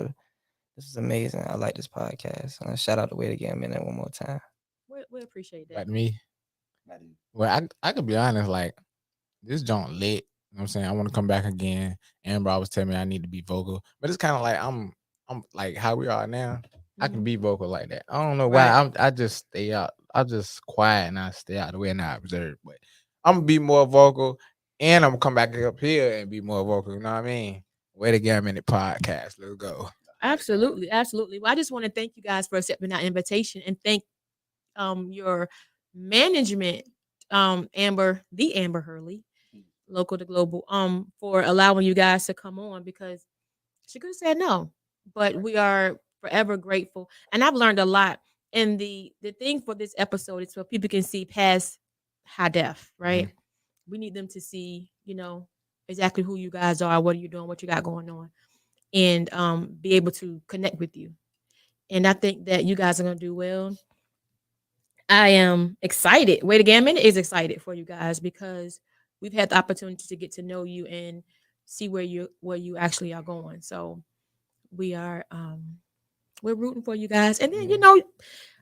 [SPEAKER 7] amazing. I like this podcast. Shout out to Wait Again Minute one more time.
[SPEAKER 4] We appreciate that.
[SPEAKER 5] Like me. Well, I could be honest, like this joint lit. You know what I'm saying? I want to come back again. Amber always tell me I need to be vocal. But it's kind of like I'm like how we are now. I can be vocal like that. I don't know why. I just stay out. I just quiet and I stay out of the way and I observe. But I'm gonna be more vocal and I'm gonna come back up here and be more vocal. You know what I mean? Wait Again Minute podcast. Let's go.
[SPEAKER 4] Absolutely, absolutely. Well, I just want to thank you guys for accepting our invitation and thank your management, Amber Hurley, local to global, for allowing you guys to come on because she could have said no, but we are forever grateful. And I've learned a lot. And the thing for this episode is so people can see past Hydef, right? Mm-hmm. We need them to see, exactly who you guys are, what are you doing, what you got going on, and be able to connect with you. And I think that you guys are going to do well. I am excited. Wait Again Minute is excited for you guys because we've had the opportunity to get to know you and see where you actually are going. So we're rooting for you guys. And then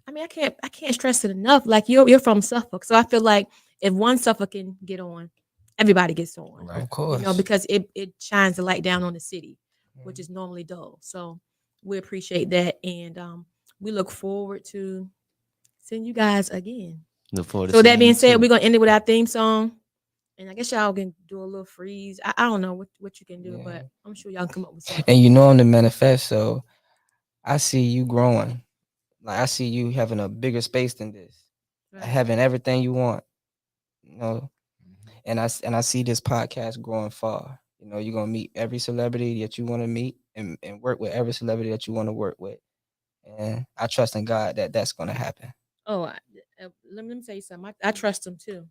[SPEAKER 4] I can't stress it enough. Like you're from Suffolk, so I feel like if one Suffolk can get on, everybody gets on.
[SPEAKER 7] Right. Of course,
[SPEAKER 4] because it shines the light down on the city, which is normally dull. So we appreciate that, and we look forward to seeing you guys again.
[SPEAKER 6] Look forward to
[SPEAKER 4] so that being said,
[SPEAKER 6] too.
[SPEAKER 4] We're gonna end it with our theme song. And I guess y'all can do a little freeze. I don't know what you can do, but I'm sure y'all can come up with something.
[SPEAKER 7] And on the manifesto, I see you growing. Like I see you having a bigger space than this, having everything you want. And I see this podcast growing far. You're gonna meet every celebrity that you want to meet and work with every celebrity that you want to work with. And I trust in God that that's gonna happen.
[SPEAKER 4] Oh, let me tell you something. I trust him too.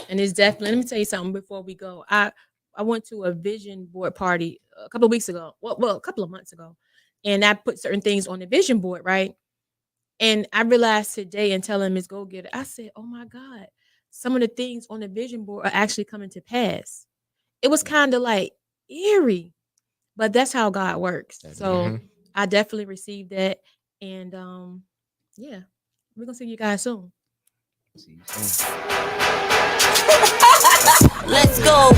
[SPEAKER 4] And it's definitely, let me tell you something before we go. I went to a vision board party a couple of weeks ago. Well, a couple of months ago. And I put certain things on the vision board, right? And I realized today in telling Ms. Go Getter, I said, oh my God, some of the things on the vision board are actually coming to pass. It was kind of like eerie, but that's how God works. So I definitely received that. And yeah, we're going to see you guys soon.
[SPEAKER 1] Let's go.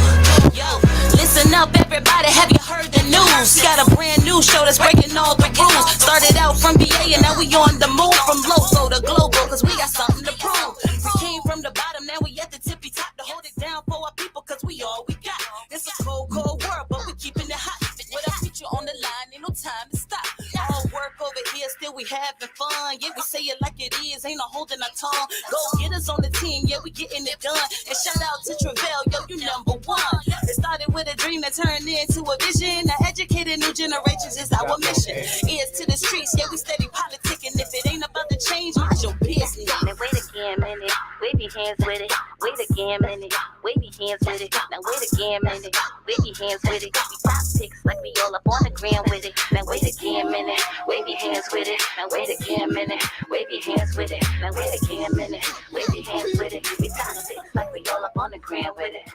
[SPEAKER 1] Yo, listen up, everybody. Have you heard the news? We got a brand new show that's breaking all the rules. Started out from BA and now we on the move from local to global, cause we got something to prove. We came from the bottom, now we at the tippy top to hold it down for our people, cause we all we got. It's a cold, cold world, but we keeping it hot. With our future on the line, ain't no time to stop. All work over here, still we having fun. Yeah, we say it like it is, ain't no holding our tongue. Go get us on the team, yeah, we getting it done. And shout out to Travell, yo, you number one. It started with a dream that turned into a vision. Now educated new generations is our mission. Ears to the streets, yeah, we steady politicking. If it ain't about to change, mind your business.
[SPEAKER 2] Now wait again, minute. Wave your hands with it. Wait again, minute. Wave your hands with it. Now wait again, minute. Wave your hands with it. We top picks like we all up on the ground with it. Now wait again, minute. Wave your hands with it. Now wait again, minute. Wave your hands with it. Now wait again, minute. Wave your hands with it. We top picks like we all up on the ground with it.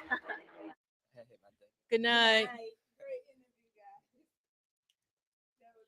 [SPEAKER 4] Good night.